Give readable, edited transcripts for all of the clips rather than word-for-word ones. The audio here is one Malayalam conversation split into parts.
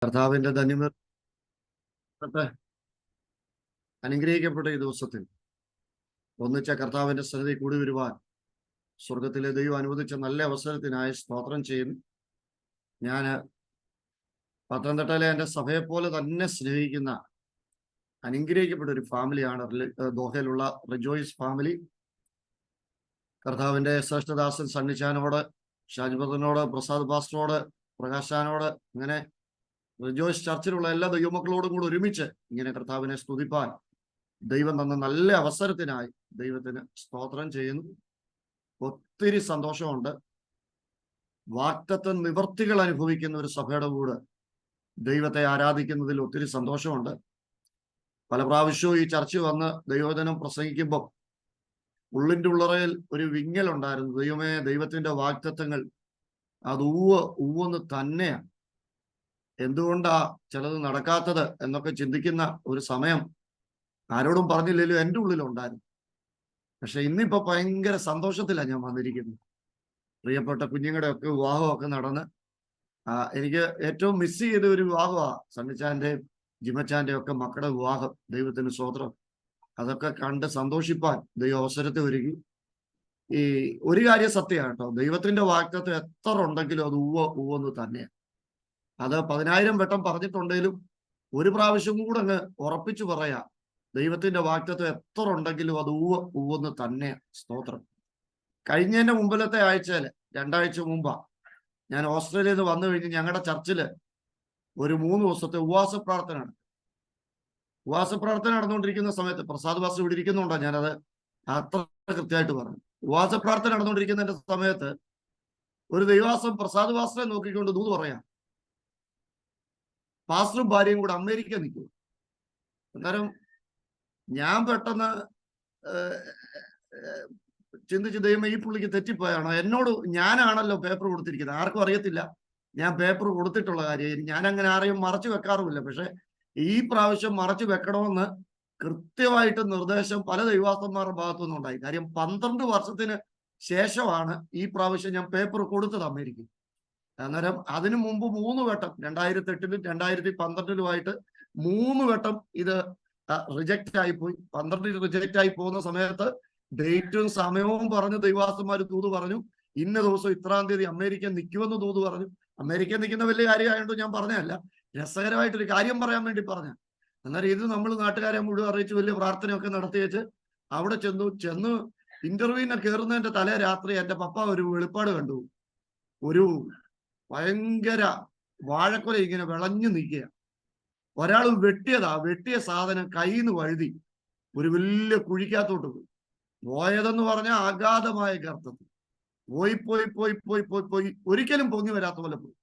കർത്താവിന്റെ ധന്യമത്തെ അനുഗ്രഹിക്കപ്പെട്ട ഈ ദിവസത്തിൽ ഒന്നിച്ച കർത്താവിന്റെ സന്നിധി കൂടി വരുവാൻ സ്വർഗത്തിലെ ദൈവം അനുവദിച്ച നല്ല അവസരത്തിനായി സ്തോത്രം ചെയ്യുന്നു. ഞാൻ പത്തനംതിട്ടയിലെ എൻ്റെ സഭയെ പോലെ തന്നെ സ്നേഹിക്കുന്ന അനുഗ്രഹിക്കപ്പെട്ട ഒരു ഫാമിലിയാണ് ദോഹയിലുള്ള റിജോയ്സ് ഫാമിലി. കർത്താവിന്റെ ശ്രേഷ്ഠദാസൻ സണ്ണിച്ചാനോട്, ഷാജിബദനോട്, പ്രസാദ് പാസ്റ്ററോട്, പ്രകാശാനോട്, അങ്ങനെ റിജോയ്സ് ചർച്ചിലുള്ള എല്ലാ ദൈവമക്കളോടും കൂടി ഒരുമിച്ച് ഇങ്ങനെ കർത്താവിനെ സ്തുതിപ്പാൻ ദൈവം തന്ന നല്ല അവസരത്തിനായി ദൈവത്തിന് സ്തോത്രം ചെയ്യുന്നു. ഒത്തിരി സന്തോഷമുണ്ട്. വാഗ്ദത്ത നിവർത്തികൾ അനുഭവിക്കുന്ന ഒരു സഭയുടെ കൂടെ ദൈവത്തെ ആരാധിക്കുന്നതിൽ ഒത്തിരി സന്തോഷമുണ്ട്. പല പ്രാവശ്യവും ഈ ചർച്ച വന്ന് ദൈവവചനം പ്രസംഗിക്കുമ്പോൾ ഉള്ളിൻ്റെ ഉള്ളറയിൽ ഒരു വിങ്ങലുണ്ടായിരുന്നു. ദൈവമേ, ദൈവത്തിന്റെ വാഗ്ദത്തങ്ങൾ അത് ഊവെന്ന് തന്നെയാണ്, എന്തുകൊണ്ടാ ചിലത് നടക്കാത്തത് എന്നൊക്കെ ചിന്തിക്കുന്ന ഒരു സമയം ആരോടും പറഞ്ഞില്ലെങ്കിലും എൻ്റെ ഉള്ളിലുണ്ടായിരുന്നു. പക്ഷെ ഇന്നിപ്പോ ഭയങ്കര സന്തോഷത്തിലാണ് ഞാൻ വന്നിരിക്കുന്നത്. പ്രിയപ്പെട്ട കുഞ്ഞുങ്ങളുടെ ഒക്കെ വിവാഹമൊക്കെ നടന്ന് എനിക്ക് ഏറ്റവും മിസ് ചെയ്ത ഒരു വിവാഹമാണ് സണ്ണിച്ചാന്റെയും ജിമച്ചാന്റെയും ഒക്കെ മക്കളുടെ വിവാഹം. ദൈവത്തിന് സ്തോത്രം. അതൊക്കെ കണ്ട് സന്തോഷിപ്പാൻ ദൈവം അവസരത്തെ ഒരുക്കി. ഈ ഒരു കാര്യം സത്യമാണ് കേട്ടോ, ദൈവത്തിന്റെ വാഗ്ദത്തം എത്ര ഉണ്ടെങ്കിലും അത് ഊവെന്ന് തന്നെയാണ്. അത് 10,000 വട്ടം പറഞ്ഞിട്ടുണ്ടെങ്കിലും ഒരു പ്രാവശ്യം കൂടെ അങ്ങ് ഉറപ്പിച്ചു പറയാ, ദൈവത്തിന്റെ വാഗ്ദത്തം എത്ര ഉണ്ടെങ്കിലും അത് ഊവെന്ന് തന്നെ. സ്തോത്രം. കഴിഞ്ഞതിന്റെ മുമ്പിലത്തെ ആഴ്ചയില് 2 ആഴ്ച മുമ്പാ ഞാൻ ഓസ്ട്രേലിയയിൽ നിന്ന് വന്നു കഴിഞ്ഞ് ഞങ്ങളുടെ ചർച്ചില് ഒരു 3 ദിവസത്തെ ഉപവാസ പ്രാർത്ഥന നടന്നുകൊണ്ടിരിക്കുന്ന സമയത്ത്, പ്രസാദ് വാസ് ഇവിടെ ഇരിക്കുന്നുണ്ടോ, ഞാനത് അത്ര കൃത്യമായിട്ട് പറഞ്ഞു. ഉപവാസ പ്രാർത്ഥന നടന്നുകൊണ്ടിരിക്കുന്നതിന്റെ സമയത്ത് ഒരു ദൈവാസം പ്രസാദ് വാസിനെ നോക്കിക്കൊണ്ട് ദൂത് പറയാം, പാസ്റ്ററും ഭാര്യയും കൂടെ അമേരിക്ക നിൽക്കും. അന്നേരം ഞാൻ പെട്ടെന്ന് ചിന്തിച്ച്, ദൈവമേ, ഈ പുള്ളിക്ക് തെറ്റിപ്പോയാണോ? എന്നോട് ഞാനാണല്ലോ പേപ്പർ കൊടുത്തിരിക്കുന്നത്, ആർക്കും അറിയത്തില്ല ഞാൻ പേപ്പർ കൊടുത്തിട്ടുള്ള കാര്യം. ഞാൻ അങ്ങനെ ആരെയും മറച്ചു വെക്കാറുമില്ല. പക്ഷെ ഈ പ്രാവശ്യം മറച്ചു വെക്കണമെന്ന് കൃത്യമായിട്ട് നിർദ്ദേശം പല ദൈവാസന്മാരുടെ ഭാഗത്തുനിന്നും ഉണ്ടായി. കാര്യം 12 വർഷത്തിന് ശേഷമാണ് ഈ പ്രാവശ്യം ഞാൻ പേപ്പർ കൊടുത്തത് അമേരിക്കയിൽ. അന്നേരം അതിനു മുമ്പ് 3 വട്ടം 2008-ലും 2012-ലുമായിട്ട് 3 വട്ടം ഇത് റിജക്റ്റ് ആയിപ്പോയി. 12 റിജക്റ്റ് ആയി പോകുന്ന സമയത്ത് ഡേറ്റും സമയവും പറഞ്ഞ് ദൈവാസന്മാർ ദൂത് പറഞ്ഞു, ഇന്ന ദിവസം ഇത്രാം തീയതി അമേരിക്ക നിൽക്കുമെന്ന് ദൂത് പറഞ്ഞു. അമേരിക്ക നിൽക്കുന്ന വലിയ കാര്യമായതുകൊണ്ട് ഞാൻ പറഞ്ഞതല്ല, രസകരമായിട്ടൊരു കാര്യം പറയാൻ വേണ്ടി പറഞ്ഞ. അന്നേരം ഇത് നമ്മൾ നാട്ടുകാരെ മുഴുവൻ അറിയിച്ച് വലിയ പ്രാർത്ഥനയൊക്കെ നടത്തി വെച്ച് അവിടെ ചെന്ന് ഇന്റർവ്യൂവിനെ കയറുന്നതിന്റെ തലേ രാത്രി എൻ്റെ പപ്പ ഒരു വെളിപ്പാട് കണ്ടു. ഒരു ഭയങ്കര വാഴക്കൊല ഇങ്ങനെ വിളഞ്ഞു നിൽക്കുക. ഒരാൾ വെട്ടിയ സാധനം കയ്യിൽ നിന്ന് വഴുതി ഒരു വലിയ കുഴിക്കകത്തോട്ട് പോയി. പോയതെന്ന് പറഞ്ഞാൽ അഗാധമായ ഗർത്തത്തിൽ പോയി ഒരിക്കലും പൊങ്ങി വരാത്ത പോലെ പോയി.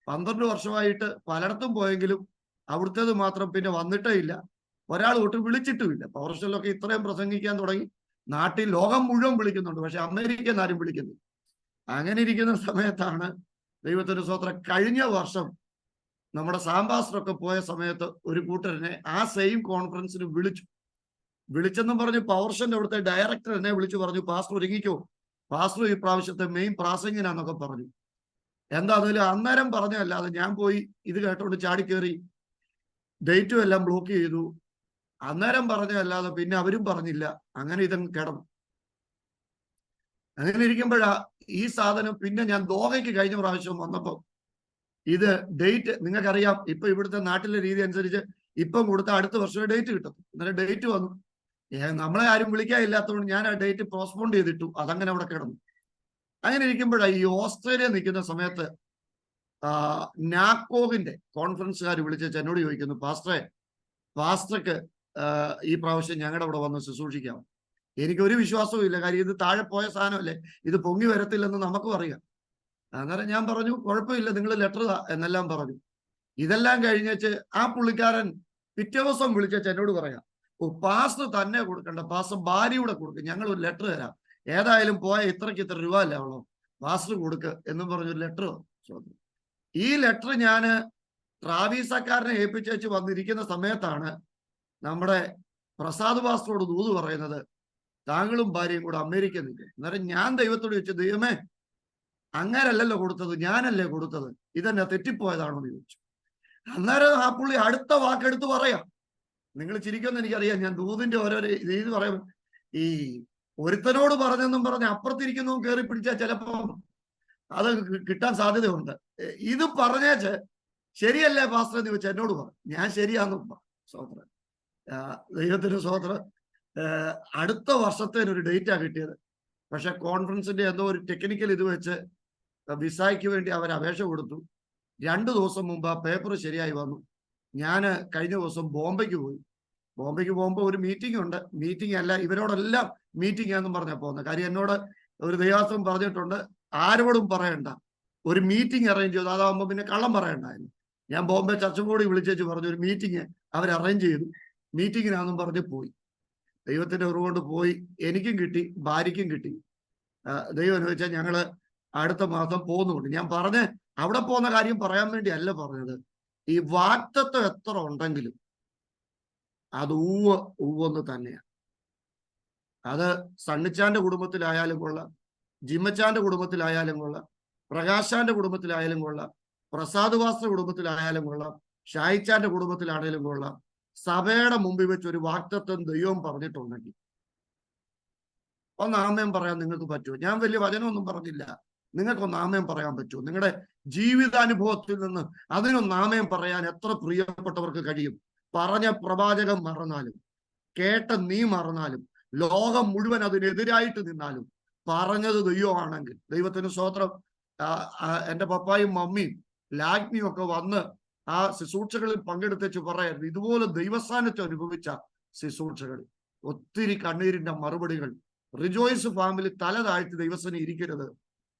12 വർഷമായിട്ട് പലയിടത്തും പോയെങ്കിലും അവിടുത്തേത് മാത്രം പിന്നെ വന്നിട്ടേ ഇല്ല. ഒരാൾ ഒട്ടും വിളിച്ചിട്ടുമില്ല. പവർഷനിലൊക്കെ ഇത്രയും പ്രസംഗിക്കാൻ തുടങ്ങി. നാട്ടിൽ ലോകം മുഴുവൻ വിളിക്കുന്നുണ്ട്, പക്ഷെ അമേരിക്കയിൽ ആരും വിളിക്കുന്നില്ല. അങ്ങനെ ഇരിക്കുന്ന സമയത്താണ് ദൈവത്തിന്റെ സ്തോത്രം, കഴിഞ്ഞ വർഷം നമ്മുടെ സാംബാസ്റ്ററൊക്കെ പോയ സമയത്ത് ഒരു കൂട്ടരനെ ആ സെയിം കോൺഫറൻസിന് വിളിച്ചെന്നും പറഞ്ഞ് പവർഷന്റെ അവിടുത്തെ ഡയറക്ടർ എന്നെ വിളിച്ചു പറഞ്ഞു, പാസ്റ്റർ ഒരുങ്ങിക്കോ, പാസ്റ്റർ ഈ പ്രാവശ്യത്തെ മെയിൻ പ്രാസംഗിനാന്നൊക്കെ പറഞ്ഞു. എന്താണെങ്കിലും അന്നേരം പറഞ്ഞല്ലാതെ ഞാൻ പോയി ഇത് കേട്ടോണ്ട് ചാടിക്കേറി ഡേറ്റും എല്ലാം ബ്ലോക്ക് ചെയ്തു. അന്നേരം പറഞ്ഞല്ലാതെ പിന്നെ അവരും പറഞ്ഞില്ല. അങ്ങനെ ഇതങ്ങ് കിടന്നു. അങ്ങനെ ഇരിക്കുമ്പോഴാ ഈ സാധനം പിന്നെ ഞാൻ ദോഹയ്ക്ക് കഴിഞ്ഞ പ്രാവശ്യം വന്നപ്പോൾ ഇത് ഡേറ്റ് നിങ്ങൾക്കറിയാം, ഇപ്പൊ ഇവിടുത്തെ നാട്ടിലെ രീതി അനുസരിച്ച് ഇപ്പം കൊടുത്ത അടുത്ത വർഷമേ ഡേറ്റ് കിട്ടും. അന്നേരം ഡേറ്റ് വന്നു. നമ്മളെ ആരും വിളിക്കാനില്ലാത്തതുകൊണ്ട് ഞാൻ ആ ഡേറ്റ് പോസ്റ്റ്പോൺ ചെയ്തിട്ടു. അതങ്ങനെ അവിടെ കിടന്നു. അങ്ങനെ ഇരിക്കുമ്പോഴാണ് ഈ ഓസ്ട്രേലിയ നിൽക്കുന്ന സമയത്ത് നാക്കോവിന്റെ കോൺഫറൻസുകാർ വിളിച്ച് എന്നോട് ചോദിക്കുന്നു, പാസ്റ്റർക്ക് ഈ പ്രാവശ്യം ഞങ്ങളുടെ അവിടെ വന്ന് ശുശ്രൂഷിക്കാം. എനിക്കൊരു വിശ്വാസവും ഇല്ല, കാര്യം ഇത് താഴെ പോയ സാധനമല്ലേ, ഇത് പൊങ്ങി വരത്തില്ലെന്ന് നമുക്കും അറിയാം. അന്നേരം ഞാൻ പറഞ്ഞു, കുഴപ്പമില്ല, നിങ്ങൾ ലെറ്റർ എന്നെല്ലാം പറഞ്ഞു. ഇതെല്ലാം കഴിഞ്ഞേച്ച് ആ പുള്ളിക്കാരൻ പിറ്റേ ദിവസം വിളിച്ച് എന്നോട് പറയാം, പാസ്റ്റർ തന്നെ കൊടുക്കണ്ട, പാസ്റ്റർ ഭാര്യയുടെ കൊടുക്കും, ഞങ്ങൾ ഒരു ലെറ്റർ തരാം, ഏതായാലും പോയ ഇത്രയ്ക്ക് ഇത്ര രൂപ അല്ലേ ഉള്ളൂ, പാസ്റ്റർ കൊടുക്ക് എന്നും പറഞ്ഞൊരു ലെറ്റർ. ഈ ലെറ്റർ ഞാൻ ട്രാവീസക്കാരനെ ഏൽപ്പിച്ചു വന്നിരിക്കുന്ന സമയത്താണ് നമ്മുടെ പ്രസാദ് പാസ്റ്ററോട് ദൂത് പറയുന്നത്, താങ്കളും ഭാര്യയും കൂടെ അമേരിക്ക നിൽക്കും. അന്നേരം ഞാൻ ദൈവത്തോട് ചോദിച്ചു, ദൈവമേ, അങ്ങനല്ലല്ലോ കൊടുത്തത്, ഞാനല്ലേ കൊടുത്തത്, ഇതെന്നെ തെറ്റിപ്പോയതാണോ എന്ന് ചോദിച്ചു. അന്നേരം ആ പുള്ളി അടുത്ത വാക്കെടുത്ത് പറയാം. നിങ്ങൾ ചിരിക്കുമെന്ന് എനിക്കറിയാം. ഞാൻ ദൂതിന്റെ ഓരോ രീതി പറയും. ഈ ഒരുത്തനോട് പറഞ്ഞെന്നും പറഞ്ഞ് അപ്പുറത്തിരിക്കുന്നതും കയറി പിടിച്ചാൽ ചിലപ്പോ അത് കിട്ടാൻ സാധ്യതയുണ്ട്. ഇത് പറഞ്ഞേച്ച് ശരിയല്ലേ പാസ്റ്റർ എന്ന് ചോദിച്ചാൽ എന്നോട് പറഞ്ഞു. ഞാൻ ശരിയാന്ന് സ്വോത്രം. ദൈവത്തിന് സ്വോത്രം. അടുത്ത വർഷത്തേനൊരു ഡേറ്റാ കിട്ടിയത്. പക്ഷെ കോൺഫറൻസിന്റെ എന്തോ ഒരു ടെക്നിക്കൽ ഇത് വെച്ച് വിസയ്ക്ക് വേണ്ടി അവർ അപേക്ഷ കൊടുത്തു. 2 ദിവസം മുമ്പ് ആ പേപ്പർ ശരിയായി വന്നു. ഞാൻ കഴിഞ്ഞ ദിവസം ബോംബെക്ക് പോയി. ബോംബെക്ക് പോകുമ്പോൾ ഒരു മീറ്റിംഗ് ഉണ്ട്. മീറ്റിംഗ് അല്ല, ഇവരോടെല്ലാം മീറ്റിംഗ് ആണെന്നും പറഞ്ഞാൽ പോകുന്നത്. കാര്യം എന്നോട് ഒരു ദൈവാസം പറഞ്ഞിട്ടുണ്ട്, ആരോടും പറയണ്ട, ഒരു മീറ്റിംഗ് അറേഞ്ച് ചെയ്തു. അതാകുമ്പോൾ പിന്നെ കള്ളം പറയണ്ടായിരുന്നു. ഞാൻ ബോംബെ ചർച്ച് ബോർഡ് വിളിച്ചേച്ച് പറഞ്ഞു ഒരു മീറ്റിംഗ് അവർ അറേഞ്ച് ചെയ്തു. മീറ്റിങ്ങിനാണെന്നും പറഞ്ഞ് പോയി. ദൈവത്തിന്റെ ഉറവുകൊണ്ട് പോയി. എനിക്കും കിട്ടി, ഭാര്യയ്ക്കും കിട്ടി. ദൈവം എന്ന് വെച്ചാൽ ഞങ്ങള് അടുത്ത മാസം പോകുന്നുണ്ട്. ഞാൻ പറഞ്ഞ് അവിടെ പോകുന്ന കാര്യം പറയാൻ വേണ്ടി അല്ല പറഞ്ഞത്. ഈ വാഗ്ദത്തം എത്ര ഉണ്ടെങ്കിലും അത് ഊവെന്ന് തന്നെയാണ്. അത് സണ്ണിച്ചാന്റെ കുടുംബത്തിലായാലും കൊള്ളാം, ജിമ്മച്ചാന്റെ കുടുംബത്തിലായാലും കൊള്ളാം, പ്രകാശാന്റെ കുടുംബത്തിലായാലും കൊള്ളാം, പ്രസാദ് വാസ്ത്ര കുടുംബത്തിലായാലും കൊള്ളാം, ഷായിച്ചാന്റെ കുടുംബത്തിലാണേലും കൊള്ളാം. സഭയുടെ മുമ്പിൽ വെച്ച് ഒരു വാഗ്ദത്തം ദൈവം പറഞ്ഞിട്ടുണ്ടെങ്കിൽ ഒന്ന് ആമേൻ പറയാൻ നിങ്ങൾക്ക് പറ്റുമോ? ഞാൻ വലിയ വചനമൊന്നും പറഞ്ഞില്ല. നിങ്ങൾക്കൊന്ന് ആമേൻ പറയാൻ പറ്റുമോ? നിങ്ങളുടെ ജീവിതാനുഭവത്തിൽ നിന്ന് അതിനൊന്ന് ആമേൻ പറയാൻ എത്ര പ്രിയപ്പെട്ടവർക്ക് കഴിയും? പറഞ്ഞ പ്രവാചകൻ മറന്നാലും, കേട്ട നീ മറന്നാലും, ലോകം മുഴുവൻ അതിനെതിരായിട്ട് നിന്നാലും, പറഞ്ഞത് ദൈവമാണെങ്കിൽ, ദൈവത്തിന് സ്തോത്രം. എൻ്റെ പപ്പായും മമ്മിയും ലാഗ്നിയും ഒക്കെ വന്ന് ആ ശുശ്രൂഷകളിൽ പങ്കെടുത്തേച്ച് പറയായിരുന്നു. ഇതുപോലെ ദൈവസ്ഥാനത്ത് അനുഭവിച്ച ശുശ്രൂഷകൾ, ഒത്തിരി കണ്ണീരിന്റെ മറുപടികൾ. റിജോയ്സ് ഫാമിലി തല താഴ്ത്തി ദൈവസ്ഥനെ ഇരിക്കരുത്,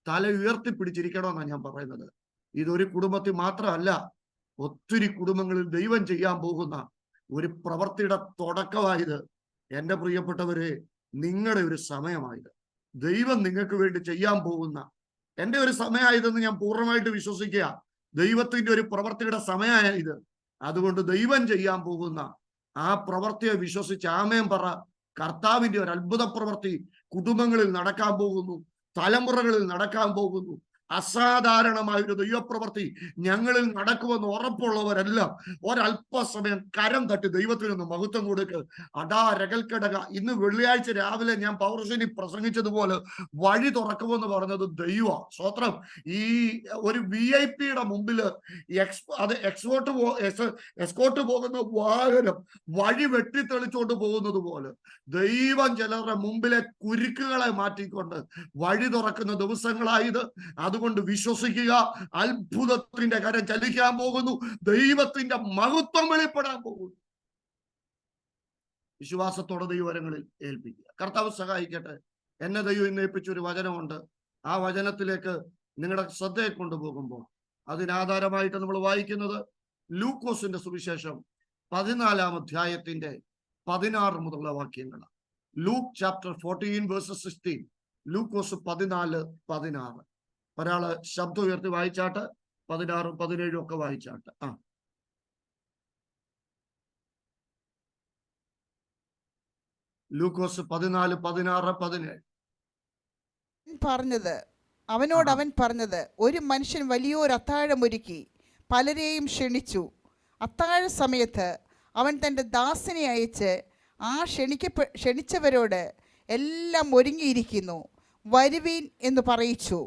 തല ഉയർത്തിപ്പിടിച്ചിരിക്കണമെന്നാണ് ഞാൻ പറയുന്നത്. ഇതൊരു കുടുംബത്തിൽ മാത്രമല്ല, ഒത്തിരി കുടുംബങ്ങളിൽ ദൈവം ചെയ്യാൻ പോകുന്ന ഒരു പ്രവൃത്തിയുടെ തുടക്കമായത്. എൻ്റെ പ്രിയപ്പെട്ടവരെ, നിങ്ങളുടെ ഒരു സമയമായത്. ദൈവം നിങ്ങൾക്ക് വേണ്ടി ചെയ്യാൻ പോകുന്ന എൻ്റെ ഒരു സമയമായതെന്ന് ഞാൻ പൂർണ്ണമായിട്ട് വിശ്വസിക്കുക. ദൈവത്തിന്റെ ഒരു പ്രവൃത്തിയുടെ സമയമായത്. അതുകൊണ്ട് ദൈവം ചെയ്യാൻ പോകുന്ന ആ പ്രവൃത്തിയെ വിശ്വസിച്ച് ആമേൻ പറ. കർത്താവിന്റെ ഒരു അത്ഭുത പ്രവൃത്തി കുടുംബങ്ങളിൽ നടക്കാൻ പോകുന്നു, തലമുറകളിൽ നടക്കാൻ പോകുന്നു. അസാധാരണമായ ഒരു ദൈവപ്രവൃത്തി ഞങ്ങളിൽ നടക്കുമെന്ന് ഉറപ്പുള്ളവരെല്ലാം ഒരല്പസമയം കരം തട്ടി ദൈവത്തിനൊന്ന് മഹത്വം കൊടുക്ക്. അടാ രകൽക്കടക. ഇന്ന് വെള്ളിയാഴ്ച രാവിലെ ഞാൻ പൗർഷനി പ്രസംഗിച്ചതുപോലെ വഴി തുറക്കുമെന്ന് പറഞ്ഞത് ദൈവ സ്വത്രം. ഈ ഒരു VIP-യുടെ മുമ്പില് എസ്കോട്ട് പോകുന്ന വാഹനം വഴി വെട്ടിത്തെളിച്ചോണ്ട് പോകുന്നത് പോലെ ദൈവം ചിലരുടെ മുമ്പിലെ കുരുക്കുകളെ മാറ്റിക്കൊണ്ട് വഴി തുറക്കുന്ന ദിവസങ്ങളായത്. അതുകൊണ്ട് വിശ്വസിക്കുക, അത്ഭുതത്തിന്റെ കരം ചലിക്കാൻ പോകുന്നു, ദൈവത്തിന്റെ മഹത്വം വെളിപ്പെടാൻ പോകുന്നു. വിശ്വാസത്തോടെ ദൈവവരങ്ങളിൽ ഏൽപ്പിക്കുക. കർത്താവ് സഹായിക്കട്ടെ. എന്നെ ദൈവം ഇന്ന് ഏൽപ്പിച്ചൊരു വചനമുണ്ട്. ആ വചനത്തിലേക്ക് നിങ്ങളുടെ ശ്രദ്ധയെ കൊണ്ടുപോകുമ്പോൾ അതിനാധാരമായിട്ട് നമ്മൾ വായിക്കുന്നത് ലൂക്കോസിന്റെ സുവിശേഷം 14-ാം അധ്യായത്തിന്റെ 16 മുതലുള്ള വാക്യങ്ങളാണ്. Luke chapter 14 verses 16. ലൂക്കോസ് 14-16. ഒരാള് ശബ്ദം ഉയർത്തി വായിച്ചാട്ട് 16, 17 ഒക്കെ വായിച്ചാട്ട്. ലൂക്കോസ് 14, 16, 17. അവൻ പറഞ്ഞത്, ഒരു മനുഷ്യൻ വലിയൊരു അത്താഴമൊരുക്കി പലരെയും ക്ഷണിച്ചു. അത്താഴ സമയത്ത് അവൻ തൻ്റെ ദാസനെ അയച്ച് ആ ക്ഷണിച്ചവരോട് എല്ലാം ഒരുങ്ങിയിരിക്കുന്നു, വരുവീൻ എന്ന് പറയിച്ചു.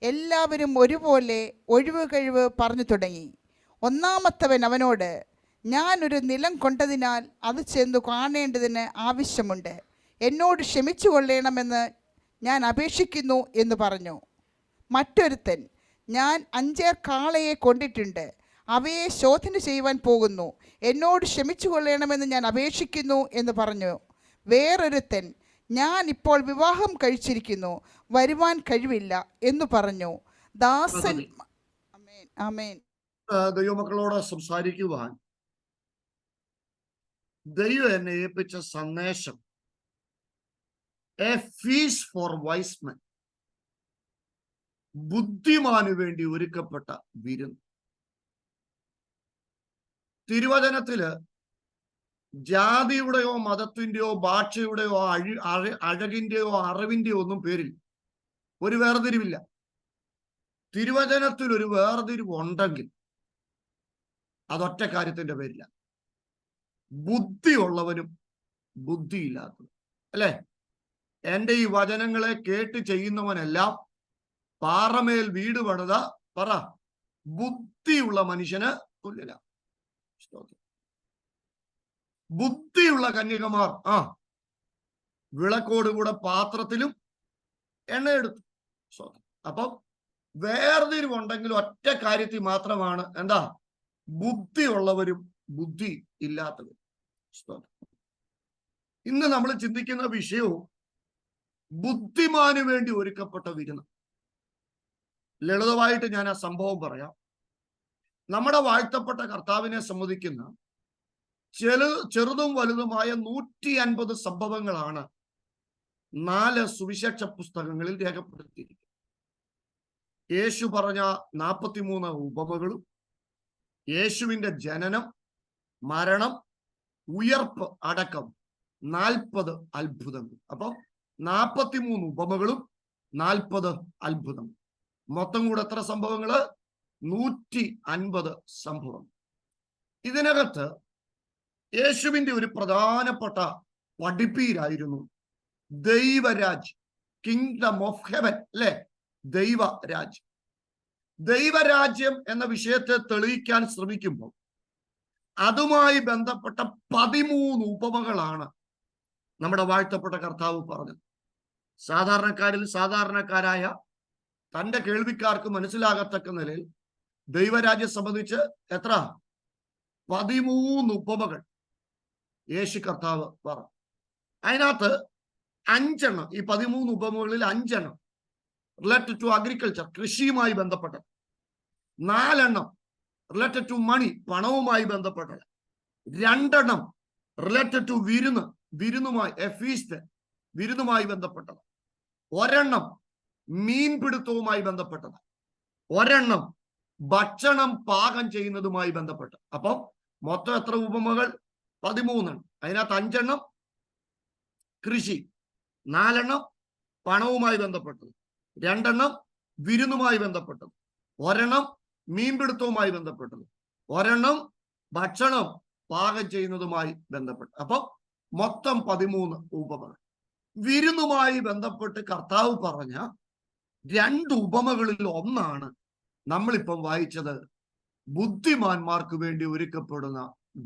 എല്ലാവരും ഒരുപോലെ ഒഴിവ് കഴിവ് പറഞ്ഞു തുടങ്ങി. ഒന്നാമത്തവൻ അവനോട്, ഞാനൊരു നിലം കൊണ്ടതിനാൽ അത് ചെന്നു കാണേണ്ടതിന് ആവശ്യമുണ്ട്, എന്നോട് ക്ഷമിച്ചു കൊള്ളണമെന്ന് ഞാൻ അപേക്ഷിക്കുന്നു എന്ന് പറഞ്ഞു. മറ്റൊരുത്തൻ, ഞാൻ 5 കാളയെ കൊണ്ടിട്ടുണ്ട്, അവയെ ശോധന ചെയ്യുവാൻ പോകുന്നു, എന്നോട് ക്ഷമിച്ചു കൊള്ളണമെന്ന് ഞാൻ അപേക്ഷിക്കുന്നു എന്ന് പറഞ്ഞു. വേറൊരുത്തൻ, ഞാൻ ഇപ്പോൾ വിവാഹം കഴിച്ചിരിക്കുന്നു, വരുവാൻ കഴിവില്ല എന്ന് പറഞ്ഞു. ദാസൻ ആമേൻ. ദൈവമക്കളോട് സംസാരിക്കുവാൻ ദൈവം എന്നെ ഏൽപ്പിച്ച സന്ദേശം, a feast for wise men, ബുദ്ധിമാനു വേണ്ടി ഒരുക്കപ്പെട്ട വിരുന്ന്. തിരുവചനത്തില് ജാതിയുടെയോ മതത്തിന്റെയോ ഭാഷയുടെയോ അഴകിന്റെയോ അറിവിന്റെയോ ഒന്നും പേരിൽ ഒരു വേർതിരിവില്ല. തിരുവചനത്തിൽ ഒരു വേർതിരിവ് ഉണ്ടെങ്കിൽ അതൊറ്റ കാര്യത്തിന്റെ പേരില്ല. ബുദ്ധിയുള്ളവനും ബുദ്ധിയില്ലാത്തവനും. അല്ലെ? എന്റെ ഈ വചനങ്ങളെ കേട്ട് ചെയ്യുന്നവനെല്ലാം പാറമേൽ വീട് പണിത പറ ബുദ്ധിയുള്ള മനുഷ്യന് തുല്യന. ബുദ്ധിയുള്ള കന്യകമാർ വിളക്കോടുകൂടെ പാത്രത്തിലും എണ്ണയെടുത്തു. അപ്പം വേർതിരിവുണ്ടെങ്കിൽ ഒറ്റ കാര്യത്തിൽ മാത്രമാണ് എന്താ? ബുദ്ധിയുള്ളവരും ബുദ്ധി ഇല്ലാത്തവരും. ഇന്ന് നമ്മൾ ചിന്തിക്കുന്ന വിഷയവും ബുദ്ധിമാന് വേണ്ടി ഒരുക്കപ്പെട്ട വിരുന്ന്. ലളിതമായിട്ട് ഞാൻ ആ സംഭവം പറയാം. നമ്മുടെ വാഴ്ത്തപ്പെട്ട കർത്താവിനെ സംബന്ധിക്കുന്ന ചെറുതും വലുതുമായ 150 സംഭവങ്ങളാണ് 4 സുവിശേഷ പുസ്തകങ്ങളിൽ രേഖപ്പെടുത്തിയിരിക്കുന്നത്. യേശു പറഞ്ഞ 43 ഉപമകളും യേശുവിന്റെ ജനനം, മരണം, ഉയർപ്പ് അടക്കം 40 അത്ഭുതങ്ങൾ. അപ്പം 43 ഉപമകളും 40 അത്ഭുതം. മൊത്തം കൂടെ എത്ര സംഭവങ്ങള്? 150 സംഭവം. ഇതിനകത്ത് യേശുവിന്റെ ഒരു പ്രധാനപ്പെട്ട പഠിപ്പീരായിരുന്നു ദൈവരാജ്യം, കിങ്ഡം ഓഫ് ഹെവൻ. അല്ലെ? ദൈവരാജ്യം. ദൈവരാജ്യം എന്ന വിഷയത്തെ തെളിയിക്കാൻ ശ്രമിക്കുമ്പോൾ അതുമായി ബന്ധപ്പെട്ട 13 ഉപമകളാണ് നമ്മുടെ വാഴ്ത്തപ്പെട്ട കർത്താവ് പറഞ്ഞത്. സാധാരണക്കാരിൽ സാധാരണക്കാരായ തന്റെ കേൾവിക്കാർക്ക് മനസ്സിലാകത്തക്ക നിലയിൽ ദൈവരാജ്യം സംബന്ധിച്ച് എത്ര? 13 ഉപമകൾ യേശു കർത്താവ് പറഞ്ഞു. അതിനകത്ത് 5 എണ്ണം, ഈ 13 ഉപമകളിൽ 5 എണ്ണം റിലേറ്റഡ് ടു അഗ്രികൾച്ചർ, കൃഷിയുമായി ബന്ധപ്പെട്ടത്. 4 എണ്ണം റിലേറ്റഡ് ടു മണി, പണവുമായി ബന്ധപ്പെട്ടത്. 2 എണ്ണം റിലേറ്റഡ് ടു വിരുന്നുമായി, ഫീസ്റ്റ്, വിരുന്നുമായി ബന്ധപ്പെട്ടത്. 1 എണ്ണം മീൻപിടുത്തവുമായി ബന്ധപ്പെട്ടത്. 1 എണ്ണം ഭക്ഷണം പാകം ചെയ്യുന്നതുമായി ബന്ധപ്പെട്ടത്. അപ്പം മൊത്തം എത്ര ഉപമകൾ? 13 എണ്ണം. അതിനകത്ത് 5 എണ്ണം കൃഷി, 4 എണ്ണം പണവുമായി ബന്ധപ്പെട്ടത്, 2 എണ്ണം വിരുന്നുമായി ബന്ധപ്പെട്ടത്, 1 എണ്ണം മീൻപിടുത്തവുമായി ബന്ധപ്പെട്ടത്, 1 എണ്ണം ഭക്ഷണം പാകം ചെയ്യുന്നതുമായി ബന്ധപ്പെട്ടത്. അപ്പം മൊത്തം 13 ഉപമകൾ. വിരുന്നുമായി ബന്ധപ്പെട്ട് കർത്താവ് പറഞ്ഞ 2 ഉപമകളിൽ ഒന്നാണ് നമ്മളിപ്പം വായിച്ചത്, ബുദ്ധിമാന്മാർക്ക് വേണ്ടി ഒരുക്കപ്പെടുന്ന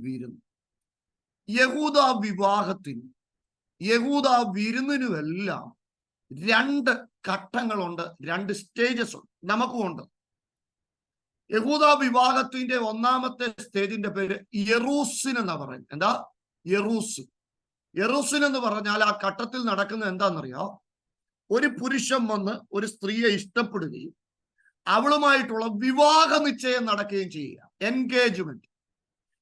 വിരുന്ന്. യഹൂദ വിവാഹത്തിനും യഹൂദ വിരുന്നിനുമെല്ലാം 2 ഘട്ടങ്ങളുണ്ട്, 2 സ്റ്റേജസ് ഉണ്ട്. നമുക്കുമുണ്ട്. യഹൂദ വിവാഹത്തിന്റെ 1ാമത്തെ സ്റ്റേജിന്റെ പേര് യെറൂസിൻ എന്നാ പറയുന്നത്. എന്താ? യെറൂസിൻ. യെറൂസിൻ എന്ന് പറഞ്ഞാൽ ആ ഘട്ടത്തിൽ നടക്കുന്നത് എന്താണെന്നറിയോ? ഒരു പുരുഷൻ വന്ന് ഒരു സ്ത്രീയെ ഇഷ്ടപ്പെടുകയും അവളുമായിട്ടുള്ള വിവാഹ നിശ്ചയം നടക്കുകയും ചെയ്യുക, എൻഗേജ്മെന്റ്.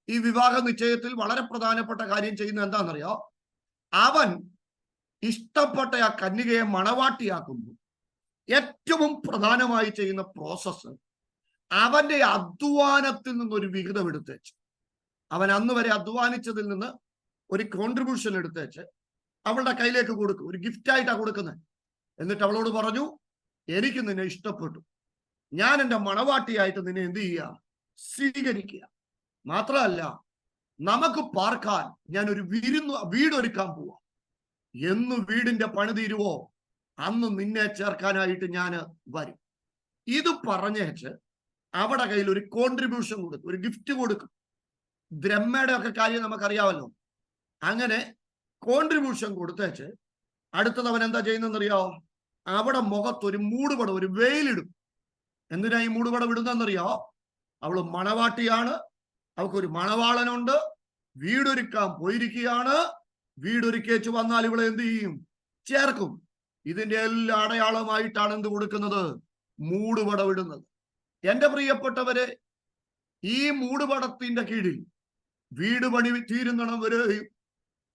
ഈ വിവാഹ നിശ്ചയത്തിൽ വളരെ പ്രധാനപ്പെട്ട കാര്യം ചെയ്യുന്നത് എന്താണെന്നറിയോ? അവൻ ഇഷ്ടപ്പെട്ട ആ കന്യകയെ മണവാട്ടിയാക്കുമ്പോൾ ഏറ്റവും പ്രധാനമായി ചെയ്യുന്ന പ്രോസസ്സ്, അവന്റെ അധ്വാനത്തിൽ നിന്നൊരു വിഹിതം എടുത്തേച്ച്, അവൻ അന്ന് വരെ അധ്വാനിച്ചതിൽ നിന്ന് ഒരു കോൺട്രിബ്യൂഷൻ എടുത്തേച്ച് അവളുടെ കയ്യിലേക്ക് കൊടുക്കും. ഒരു ഗിഫ്റ്റായിട്ടാണ് കൊടുക്കുന്നത്. എന്നിട്ട് അവളോട് പറഞ്ഞു, എനിക്ക് നിന്നെ ഇഷ്ടപ്പെട്ടു, ഞാൻ എൻ്റെ മണവാട്ടിയായിട്ട് നിന്നെ എന്ത് ചെയ്യുക? സ്വീകരിക്കുക. മാത്രമല്ല, നമുക്ക് പാർക്കാൻ ഞാൻ ഒരു വീടൊരുക്കാൻ പോവാ. എന്ന് വീടിന്റെ പണി തീരുവോ അന്ന് നിന്നെ ചേർക്കാനായിട്ട് ഞാൻ വരും. ഇത് പറഞ്ഞേച്ച് അവിടെ കയ്യിൽ ഒരു കോൺട്രിബ്യൂഷൻ കൊടുക്കും, ഒരു ഗിഫ്റ്റ് കൊടുക്കും. ദ്രഹ്മയുടെ ഒക്കെ കാര്യം നമുക്കറിയാമല്ലോ. അങ്ങനെ കോൺട്രിബ്യൂഷൻ കൊടുത്തേച്ച് അടുത്തത് അവൻ എന്താ ചെയ്യുന്നതെന്നറിയോ? അവിടെ മുഖത്തൊരു മൂടുപടം, ഒരു വെയിലിടും. എന്തിനാ ഈ മൂടുപടം ഇടുന്നതെന്നറിയോ? അവള് മണവാട്ടിയാണ്, അവൾക്കൊരു മണവാളനുണ്ട്, വീടൊരുക്കാൻ പോയിരിക്കുകയാണ്. വീടൊരുക്കേച്ച് വന്നാൽ ഇവളെ എന്ത് ചെയ്യും? ചേർക്കും. ഇതിന്റെ എല്ലാ അടയാളമായിട്ടാണ് എന്ത് കൊടുക്കുന്നത്? മൂടുപടം ഇടുന്നത്. എന്റെ പ്രിയപ്പെട്ടവരെ, ഈ മൂടുപടത്തിന്റെ കീഴിൽ വീട് പണി തീരുന്നിടം വരെ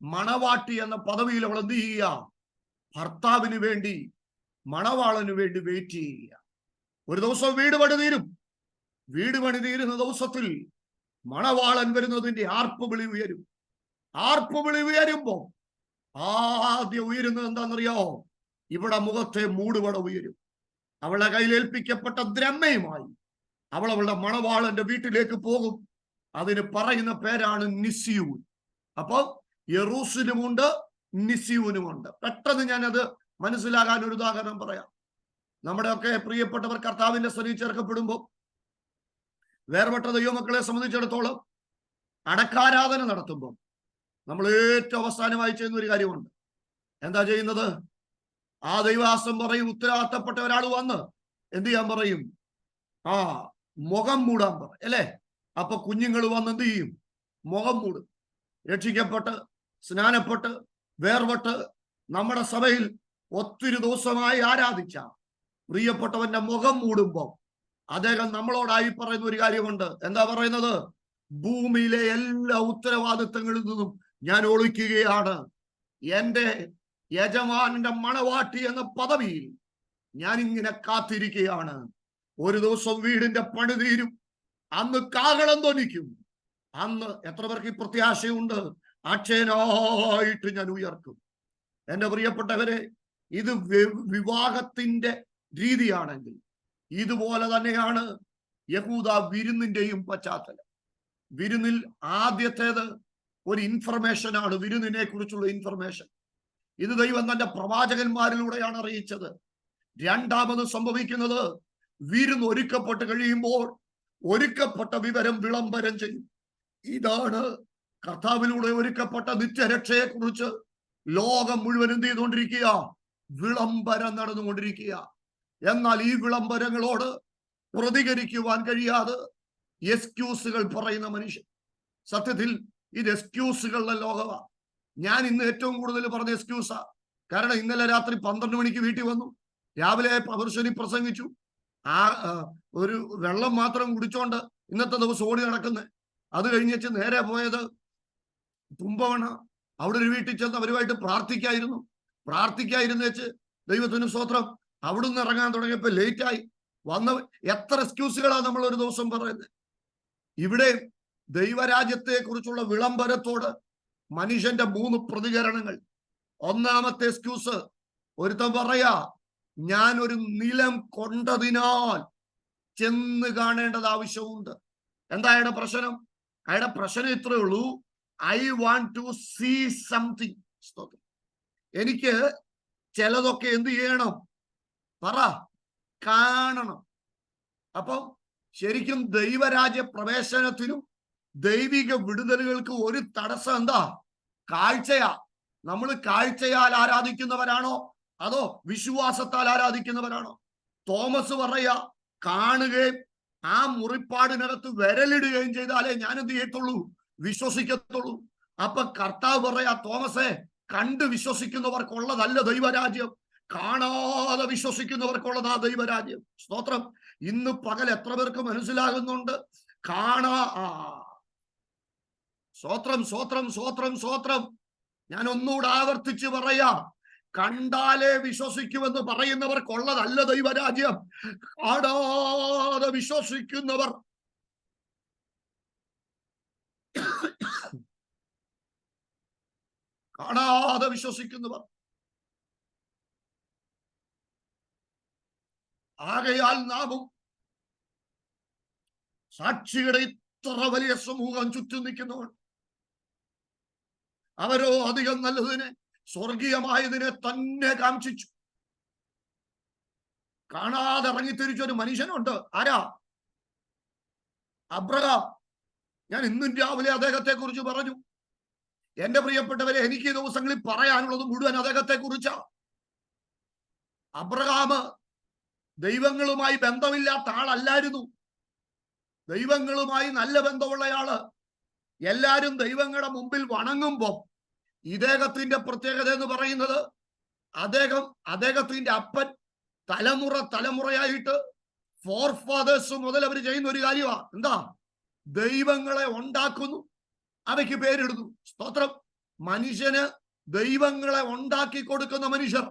മണവാട്ടി എന്ന പദവിയിൽ അവൾ എന്ത് ചെയ്യുക? ഭർത്താവിന് വേണ്ടി, മണവാളന് വേണ്ടി വെയിറ്റ് ചെയ്യുക. ഒരു ദിവസം വീട് പണി തീരും. വീട് പണി തീരുന്ന ദിവസത്തിൽ മണവാളൻ വരുന്നതിന്റെ ആർപ്പുവിളി ഉയരും. ആർപ്പുവിളി ഉയരുമ്പോ ആദ്യം ഉയരുന്നത് എന്താണെന്നറിയോ? ഇവിടെ മുഖത്തെ മൂടുപടം ഉയരും. അവളുടെ കയ്യിൽ ഏൽപ്പിക്കപ്പെട്ട ദ്രഹ്മയുമായി അവളുടെ മണവാളന്റെ വീട്ടിലേക്ക് പോകും. അതിന് പറയുന്ന പേരാണ് നിസ്യൂൻ. അപ്പൊ യെറൂശലേമുണ്ട്, നിസ്യൂനുമുണ്ട്. പെട്ടെന്ന് ഞാനത് മനസ്സിലാകാൻ ഒരു ഉദാഹരണം പറയാം. നമ്മുടെയൊക്കെ പ്രിയപ്പെട്ടവർ കർത്താവിന്റെ സന്നിധിയിൽ ചേർക്കപ്പെടുമ്പോൾ വേർപെട്ട ദൈവമക്കളെ സംബന്ധിച്ചിടത്തോളം അടക്കാരാധന നടത്തുമ്പോൾ നമ്മൾ ഏറ്റവും അവസാനമായി ചെയ്യുന്ന ഒരു കാര്യമുണ്ട്. എന്താ ചെയ്യുന്നത്? ആ ദൈവാസം പറയും, ഉത്തരവാദിത്തപ്പെട്ട ഒരാൾ വന്ന് എന്ത് ചെയ്യാൻ പറയും? ആ മുഖം മൂടാൻ പറയും, അല്ലേ? അപ്പൊ കുഞ്ഞുങ്ങൾ വന്ന് എന്ത് ചെയ്യും? മുഖം മൂടും. രക്ഷിക്കപ്പെട്ട് സ്നാനപ്പെട്ട് വേർപെട്ട് നമ്മുടെ സഭയിൽ ഒത്തിരി ദിവസമായി ആരാധിച്ച പ്രിയപ്പെട്ടവന്റെ മുഖം മൂടുമ്പോൾ അദ്ദേഹം നമ്മളോടായി പറയുന്ന ഒരു കാര്യമുണ്ട്. എന്താ പറയുന്നത്? ഭൂമിയിലെ എല്ലാ ഉത്തരവാദിത്തങ്ങളിൽ നിന്നും ഞാൻ ഒളിക്കുകയാണ്. എന്റെ യജമാനന്റെ മണവാട്ടി എന്ന പദവിയിൽ ഞാൻ ഇങ്ങനെ കാത്തിരിക്കുകയാണ്. ഒരു ദിവസം വീടിന്റെ പണി തീരും, അന്ന് കാഹളം ധ്വനിക്കും. അന്ന് എത്ര പേർക്ക് ഈ പ്രത്യാശയുണ്ട്? അക്ഷയനായിട്ട് ഞാൻ ഉയർക്കും. എന്റെ പ്രിയപ്പെട്ടവരെ, ഇത് വിവാഹത്തിന്റെ രീതിയാണെങ്കിൽ ഇതുപോലെ തന്നെയാണ് യഹൂദ വിരുന്നിന്റെയും പശ്ചാത്തലം. വിരുന്നിൽ ആദ്യത്തേത് ഒരു ഇൻഫർമേഷൻ ആണ്, വിരുന്നിനെ കുറിച്ചുള്ള ഇൻഫർമേഷൻ. ഇത് ദൈവം തന്റെ പ്രവാചകന്മാരിലൂടെയാണ് അറിയിച്ചത്. രണ്ടാമത് സംഭവിക്കുന്നത്, വിരുന്ന് ഒരുക്കപ്പെട്ട് കഴിയുമ്പോൾ ഒരുക്കപ്പെട്ട വിവരം വിളംബരം ചെയ്യും. ഇതാണ് കർത്താവിലൂടെ ഒരുക്കപ്പെട്ട നിത്യരക്ഷയെ കുറിച്ച് ലോകം മുഴുവൻ എന്ത് ചെയ്തുകൊണ്ടിരിക്കുക? വിളംബരം നടന്നുകൊണ്ടിരിക്കുക. എന്നാൽ ഈ വിളംബരങ്ങളോട് പ്രതികരിക്കുവാൻ കഴിയാതെ എക്സ്ക്യൂസുകൾ പറയുന്ന മനുഷ്യൻ. സത്യത്തിൽ ഇത് എക്സ്ക്യൂസുകളുടെ ലോകമാണ്. ഞാൻ ഇന്ന് ഏറ്റവും കൂടുതൽ പറഞ്ഞ എക്സ്ക്യൂസാ. കാരണം ഇന്നലെ രാത്രി 12 മണിക്ക് വീട്ടിൽ വന്നു, രാവിലെ പ്രദർശനി പ്രസംഗിച്ചു. ആ ഒരു വെള്ളം മാത്രം കുടിച്ചോണ്ട് ഇന്നത്തെ ദിവസം ഓടി നടക്കുന്നത്. അത് കഴിഞ്ഞിട്ട് നേരെ പോയത് തുമ്പവണ. അവിടെ ഒരു വീട്ടിൽ ചെന്ന് അവരുമായിട്ട് പ്രാർത്ഥിക്കായിരുന്നു വെച്ച് ദൈവത്തിന് സ്തോത്രം. അവിടുന്ന് ഇറങ്ങാൻ തുടങ്ങിയപ്പോ ലേറ്റായി വന്ന. എത്ര എക്സ്ക്യൂസുകളാണ് നമ്മൾ ഒരു ദിവസം പറയുന്നത്. ഇവിടെ ദൈവരാജ്യത്തെ കുറിച്ചുള്ള വിളംബരത്തോട് മനുഷ്യന്റെ 3 പ്രതികരണങ്ങൾ. ഒന്നാമത്തെ എക്സ്ക്യൂസ്, ഒരുത്തൻ പറയാ, ഞാൻ ഒരു നിലം കൊണ്ടതിനാൽ ചെന്ന് കാണേണ്ടത് ആവശ്യമുണ്ട്. എന്താ അയാളുടെ പ്രശ്നം? അയാളുടെ പ്രശ്നം ഇത്രയേ ഉള്ളൂ, I want to see something. എനിക്ക് ചിലതൊക്കെ എന്ത് ചെയ്യണം? പറ, കാണണം. അപ്പം ശരിക്കും ദൈവരാജ്യ പ്രവേശനത്തിനും ദൈവിക വിടുതലുകൾക്ക് ഒരു തടസ്സം എന്താ? കാഴ്ചയാ. നമ്മൾ കാഴ്ചയാൽ ആരാധിക്കുന്നവരാണോ അതോ വിശ്വാസത്താൽ ആരാധിക്കുന്നവരാണോ? തോമസ് പറയാ, കാണുകയും ആ മുറിപ്പാടിനകത്ത് വിരലിടുകയും ചെയ്താലേ ഞാൻ എന്ത് ചെയ്യത്തുള്ളൂ? വിശ്വസിക്കത്തുള്ളൂ. അപ്പൊ കർത്താവ് പറയാ, തോമസേ, കണ്ട് വിശ്വസിക്കുന്നവർക്കുള്ളതല്ല ദൈവരാജ്യം, കാണാതെ വിശ്വസിക്കുന്നവർക്കുള്ളതാ ദൈവരാജ്യം. സ്തോത്രം. ഇന്ന് പകൽ എത്ര പേർക്ക് മനസ്സിലാകുന്നുണ്ട്? സ്വോത്രം. ഞാൻ ഒന്നുകൂടെ ആവർത്തിച്ച് പറയാം, കണ്ടാലേ വിശ്വസിക്കുമെന്ന് പറയുന്നവർക്കുള്ളതല്ല ദൈവരാജ്യം, കാണാതെ വിശ്വസിക്കുന്നവർ. കാണാതെ വിശ്വസിക്കുന്നവർ. ആകയാൽ നാമും സാക്ഷികളുടെ ഇത്ര വലിയ സമൂഹം ചുറ്റും നിൽക്കുന്നവർ, അവരോ അധികം നല്ലതിനെ, സ്വർഗീയമായതിനെ തന്നെ കാംക്ഷിച്ചു. കാണാതെ ഇറങ്ങിത്തിരിച്ചൊരു മനുഷ്യനുണ്ട്. ആരാ? അബ്രഹാം. ഞാൻ ഇന്നും രാവിലെ അദ്ദേഹത്തെ കുറിച്ച് പറഞ്ഞു. എന്റെ പ്രിയപ്പെട്ടവരെ, എനിക്ക് ഈ ദിവസങ്ങളിൽ പറയാനുള്ളത് മുഴുവൻ അദ്ദേഹത്തെ കുറിച്ചാ. അബ്രഹാം ദൈവങ്ങളുമായി ബന്ധമില്ലാത്ത ആളല്ലായിരുന്നു. ദൈവങ്ങളുമായി നല്ല ബന്ധമുള്ളയാള്. എല്ലാരും ദൈവങ്ങളുടെ മുമ്പിൽ വണങ്ങുമ്പോൾ ഇദ്ദേഹത്തിന്റെ പ്രത്യേകത എന്ന് പറയുന്നത്, അദ്ദേഹത്തിന്റെ അപ്പൻ തലമുറയായിട്ട് ഫോർ ഫാദേഴ്സ് മുതൽ അവർ ചെയ്യുന്ന ഒരു കാര്യമാണ്. എന്താ? ദൈവങ്ങളെ ഉണ്ടാക്കുന്നു, അവയ്ക്ക് പേരിടുന്നു. സ്തോത്രം. മനുഷ്യന് ദൈവങ്ങളെ ഉണ്ടാക്കി കൊടുക്കുന്ന മനുഷ്യർ.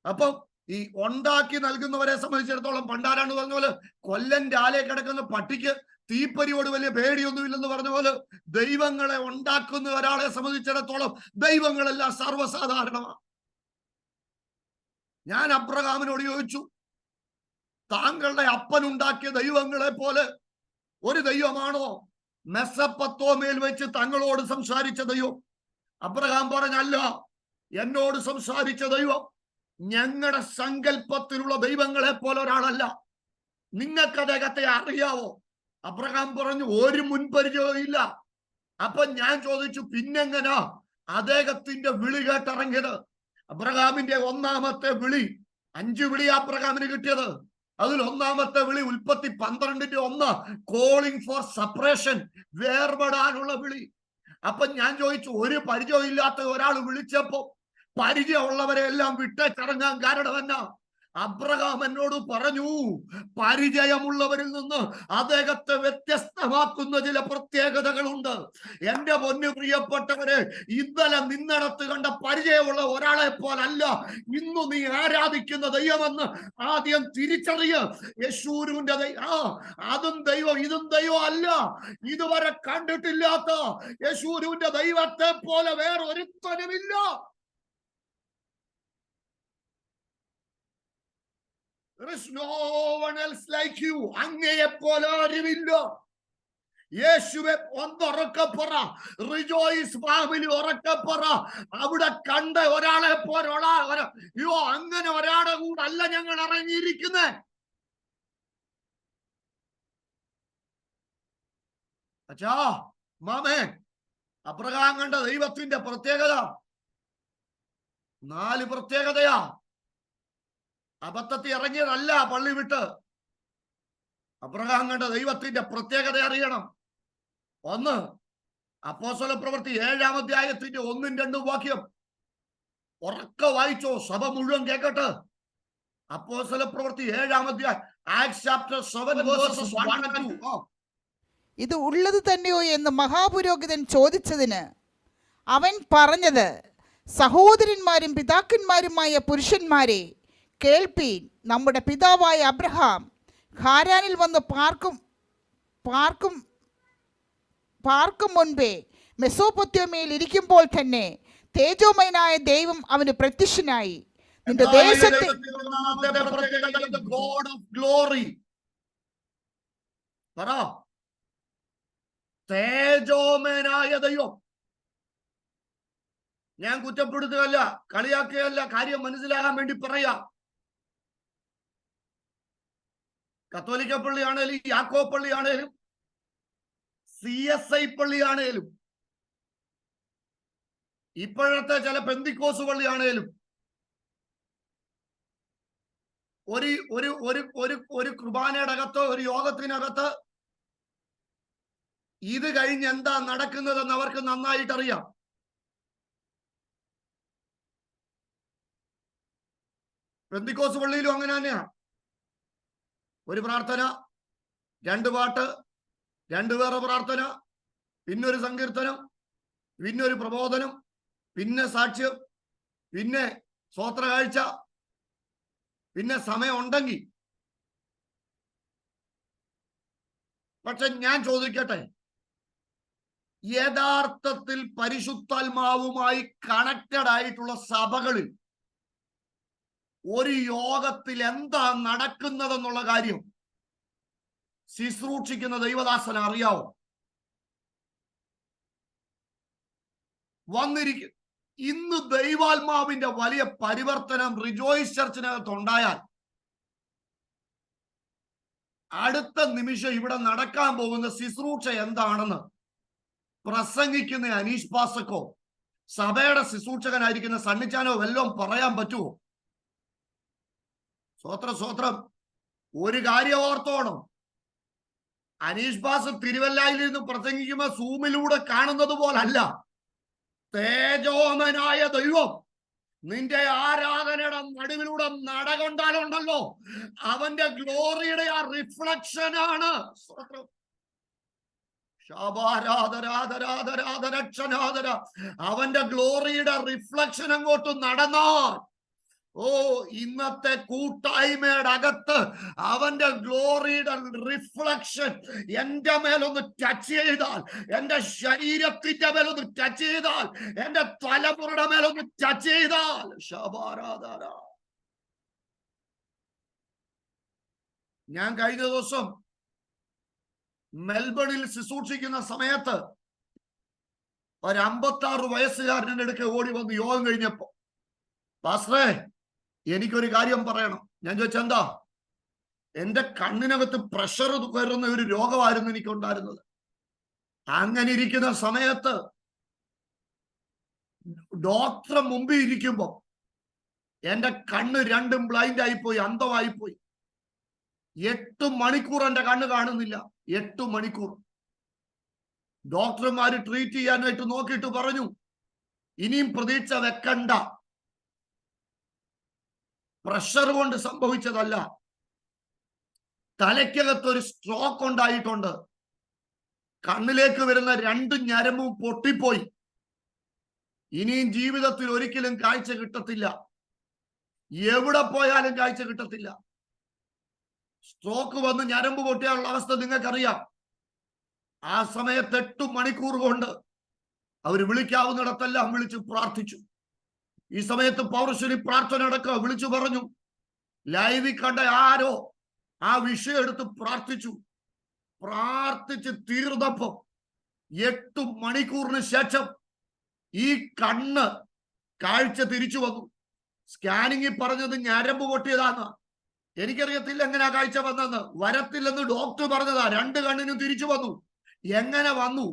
അപ്പം ഈ ഉണ്ടാക്കി നൽകുന്നവരെ സംബന്ധിച്ചിടത്തോളം, പണ്ടാരാണ് പറഞ്ഞ പോലെ കൊല്ലന്റെ ആലേ കിടക്കുന്ന പട്ടിക്ക് തീപ്പരിയോട് വലിയ പേടിയൊന്നുമില്ലെന്ന് പറഞ്ഞ പോലെ, ദൈവങ്ങളെ ഉണ്ടാക്കുന്ന ഒരാളെ സംബന്ധിച്ചിടത്തോളം ദൈവങ്ങളെല്ലാം സർവ്വസാധാരണമാണ്. ഞാൻ അബ്രഹാമിനോട് ചോദിച്ചു, താങ്കളുടെ അപ്പൻ ഉണ്ടാക്കിയ ദൈവങ്ങളെ പോലെ ഒരു ദൈവമാണോ മെസ്സപ്പത്തോമയിൽ വെച്ച് തങ്ങളോട് സംസാരിച്ച ദൈവം. അബ്രഹാം പറഞ്ഞല്ല, എന്നോട് സംസാരിച്ച ദൈവം ഞങ്ങളുടെ സങ്കല്പത്തിലുള്ള ദൈവങ്ങളെ പോലെ ഒരാളല്ല. നിങ്ങൾക്ക് അദ്ദേഹത്തെ അറിയാവോ? അബ്രഹാം പറഞ്ഞു, ഒരു മുൻപരിചയവും ഇല്ല. അപ്പൊ ഞാൻ ചോദിച്ചു, പിന്നെങ്ങനാ അദ്ദേഹത്തിന്റെ വിളി കേട്ടിറങ്ങിയത്? അബ്രഹാമിന്റെ ഒന്നാമത്തെ വിളി, 5 വിളി അബ്രഹാമിന് കിട്ടിയത്. അതിൽ ഒന്നാമത്തെ വിളി ഉൽപ്പത്തി 12:1, കോളിംഗ് ഫോർ സെപ്പറേഷൻ, വേർപെടാനുള്ള വിളി. അപ്പൊ ഞാൻ ചോദിച്ചു, ഒരു പരിചയം ഇല്ലാത്ത ഒരാൾ വിളിച്ചപ്പോ പരിചയമുള്ളവരെ എല്ലാം വിട്ടേച്ചിറങ്ങാൻ കാരണം എന്നാ? അബ്രഹാം എന്നോട് പറഞ്ഞു, പരിചയമുള്ളവരിൽ നിന്ന് അദ്ദേഹത്തെ വ്യത്യസ്തമാക്കുന്ന ചില പ്രത്യേകതകളുണ്ട്. എന്റെ പൊന്നു പ്രിയപ്പെട്ടവരെ, ഇന്നലെ നിന്നടത്ത് കണ്ട പരിചയമുള്ള ഒരാളെ പോലല്ല ഇന്നു നീ ആരാധിക്കുന്ന ദൈവമെന്ന് ആദ്യം തിരിച്ചറിയ. യേശുവിന്റെ അതും ദൈവം ഇതും ദൈവം അല്ല. ഇതുവരെ കണ്ടിട്ടില്ലാത്ത യേശുവിന്റെ ദൈവത്തെ പോലെ വേറൊരുത്തനുമില്ല. There is no one else like you. അങ്ങയെ പോലെ ആരുമില്ല. യേശുവെ ഒന്നുറക്കപ്പറ, റിജോയ്സ് ഫാമിലി ഉറക്കപ്പറ. അവിടെ കണ്ട ഒരാളെ പോലെ അയ്യോ, അങ്ങനെ ഒരാളെ കൂടെ അല്ല ഞങ്ങൾ ഇറങ്ങിയിരിക്കുന്നേ. അച്ഛാ, മാമേ, അബ്രഹാം കണ്ട ദൈവത്തിന്റെ പ്രത്യേകത 4 പ്രത്യേകതയാ. അബദ്ധത്തിൽ ഇറങ്ങിയതല്ല പള്ളി വിട്ട്. അബ്രഹാം കണ്ട ദൈവത്തിന്റെ പ്രത്യേകത അറിയണം. 1, അപ്പോസ്തലപ്രവൃത്തി 7-ാം അധ്യായത്തിന്റെ 1-2 വാക്യം ഉറക്കെ വായിച്ചോ, സഭ മുഴുവൻ കേക്കട്ടെ. അപ്പോസ്തലപ്രവൃത്തി 7-ാം അധ്യായം, ആക്ട്സ് ചാപ്റ്റർ 7 വേഴ്സസ് 1 and 2. ഇത് ഉള്ളത് തന്നെയോ എന്ന് മഹാപുരോഹിതൻ ചോദിച്ചതിന് അവൻ പറഞ്ഞത്, സഹോദരന്മാരും പിതാക്കന്മാരുമായ പുരുഷന്മാരെ കേൾപ്പീൻ. നമ്മുടെ പിതാവായ അബ്രഹാം ഹാരാനിൽ വന്ന് പാർക്കും മുൻപേ മെസോപ്പൊത്താമ്യയിൽ ഇരിക്കുമ്പോൾ തന്നെ തേജോമയനായ ദൈവം അവന് പ്രത്യക്ഷനായി. നിന്റെ ദേശത്തെ തേജോമയനായ ദൈവം. ഞാൻ കുറ്റപ്പെടുത്തുകയല്ല, കളിയാക്കുകയല്ല, കാര്യം മനസ്സിലാകാൻ വേണ്ടി പറയാ. കത്തോലിക്ക പള്ളിയാണേലും യാക്കോ പള്ളിയാണേലും CSI പള്ളിയാണേലും ഇപ്പോഴത്തെ ചില പെന്തിക്കോസ് പള്ളിയാണേലും ഒരു കുർബാനയുടെ അകത്ത്, ഒരു യോഗത്തിനകത്ത് ഇത് കഴിഞ്ഞ് എന്താ നടക്കുന്നതെന്ന് അവർക്ക് നന്നായിട്ടറിയാം. പെന്തിക്കോസ് പള്ളിയിലും അങ്ങനെ തന്നെയാ. ഒരു പ്രാർത്ഥന, 2 പാട്ട്, 2 വേറെ പ്രാർത്ഥന, പിന്നൊരു സങ്കീർത്തനം, പിന്നൊരു പ്രബോധനം, പിന്നെ സാക്ഷ്യം, പിന്നെ സ്വോത്ര കാഴ്ച, പിന്നെ സമയം ഉണ്ടെങ്കിൽ. പക്ഷെ ഞാൻ ചോദിക്കട്ടെ, യഥാർത്ഥത്തിൽ പരിശുദ്ധാത്മാവുമായി കണക്റ്റഡ് ആയിട്ടുള്ള സഭകളിൽ ഒരു യോഗത്തിൽ എന്താ നടക്കുന്നതെന്നുള്ള കാര്യം ശുശ്രൂഷിക്കുന്ന ദൈവദാസന് അറിയാവോ? വന്നിരിക്കും. ഇന്ന് ദൈവാത്മാവിന്റെ വലിയ പരിവർത്തനം റിജോയ്സ് ചർച്ചിനകത്ത് ഉണ്ടായാൽ അടുത്ത നിമിഷം ഇവിടെ നടക്കാൻ പോകുന്ന ശുശ്രൂഷ എന്താണെന്ന് പ്രസംഗിക്കുന്ന അനീഷ് പാസക്കോ സഭയുടെ ശുശ്രൂഷകനായിരിക്കുന്ന സണ്ണിച്ചാനോ വല്ലതും പറയാൻ പറ്റുമോ? സ്വത്രം. ഒരു കാര്യം ഓർത്തോണം, അനീഷ് ബാസ് തിരുവല്ലയിൽ നിന്ന് പ്രസംഗിക്കുമ്പോ സൂമിലൂടെ കാണുന്നത് പോലല്ല. തേജോമനായ ദൈവം നിന്റെ ആരാധനയുടെ നടുവിലൂടെ നടകൊണ്ടാലുണ്ടല്ലോ, അവന്റെ ഗ്ലോറിയുടെ ആ റിഫ്ലക്ഷൻ ആണ്. അവന്റെ ഗ്ലോറിയുടെ റിഫ്ലക്ഷൻ അങ്ങോട്ട് നടന്നാൽ, ഇന്നത്തെ കൂട്ടായ്മയുടെ അകത്ത് അവന്റെ ഗ്ലോറിയുടെ റിഫ്ലക്ഷൻ എന്റെ മേലൊന്ന് ടച്ച് ചെയ്താൽ, എന്റെ ശരീരത്തിന്റെ മേലൊന്ന് ടച്ച് ചെയ്താൽ, എന്റെ തലമുറയുടെ മേലൊന്ന് ടച്ച് ചെയ്താൽ, ശബാരാധന. ഞാൻ കഴിഞ്ഞ ദിവസം മെൽബണിൽ ശുശ്രൂഷിക്കുന്ന സമയത്ത് ഒരു 56 വയസ്സുകാരൻ്റെ അടുക്ക ഓടി വന്ന് യോഗം കഴിഞ്ഞപ്പോ, പാസ്റ്ററേ എനിക്കൊരു കാര്യം പറയണം. ഞാൻ ചോദിച്ചെന്താ? എന്റെ കണ്ണിനകത്ത് പ്രഷർ കയറുന്ന ഒരു രോഗമായിരുന്നു എനിക്കുണ്ടായിരുന്നത്. അങ്ങനെ ഇരിക്കുന്ന സമയത്ത് ഡോക്ടറെ മുമ്പിൽ ഇരിക്കുമ്പോ എന്റെ കണ്ണ് രണ്ടും ബ്ലൈൻഡ് ആയിപ്പോയി, അന്ധമായിപ്പോയി. 8 മണിക്കൂർ എന്റെ കണ്ണ് കാണുന്നില്ല. 8 മണിക്കൂർ ഡോക്ടർമാര് ട്രീറ്റ് ചെയ്യാനായിട്ട് നോക്കിയിട്ട് പറഞ്ഞു, ഇനിയും പ്രതീക്ഷ വെക്കണ്ട, പ്രഷർ കൊണ്ട് സംഭവിച്ചതല്ല, തലയ്ക്കകത്ത് ഒരു സ്ട്രോക്ക് ഉണ്ടായിട്ടുണ്ട്, കണ്ണിലേക്ക് വരുന്ന 2 ഞരമ്പും പൊട്ടിപ്പോയി, ഇനിയും ജീവിതത്തിൽ ഒരിക്കലും കാഴ്ച കിട്ടത്തില്ല, എവിടെ പോയാലും കാഴ്ച കിട്ടത്തില്ല. സ്ട്രോക്ക് വന്ന് ഞരമ്പ് പൊട്ടിയാനുള്ള അവസ്ഥ നിങ്ങൾക്കറിയാം. ആ സമയത്ത് 8 മണിക്കൂർ കൊണ്ട് അവർ വിളിക്കാവുന്നിടത്തെല്ലാം വിളിച്ചു പ്രാർത്ഥിച്ചു. ഈ സമയത്ത് പൗർഷനി പ്രാർത്ഥന അടക്കം വിളിച്ചു പറഞ്ഞു. ലൈവിൽ കണ്ട ആരോ ആ വിഷയം എടുത്ത് പ്രാർത്ഥിച്ച് തീർന്നപ്പോ 8 മണിക്കൂറിന് ശേഷം ഈ കണ്ണ് കാഴ്ച തിരിച്ചു വന്നു. സ്കാനിങ്ങിൽ പറഞ്ഞത് ഞരമ്പ് പൊട്ടിയതാന്ന്. എനിക്കറിയത്തില്ല എങ്ങനെയാ കാഴ്ച വന്നെന്ന്. വരത്തില്ലെന്ന് ഡോക്ടർ പറഞ്ഞതാ. 2 കണ്ണിനും തിരിച്ചു വന്നു. എങ്ങനെ വന്നു?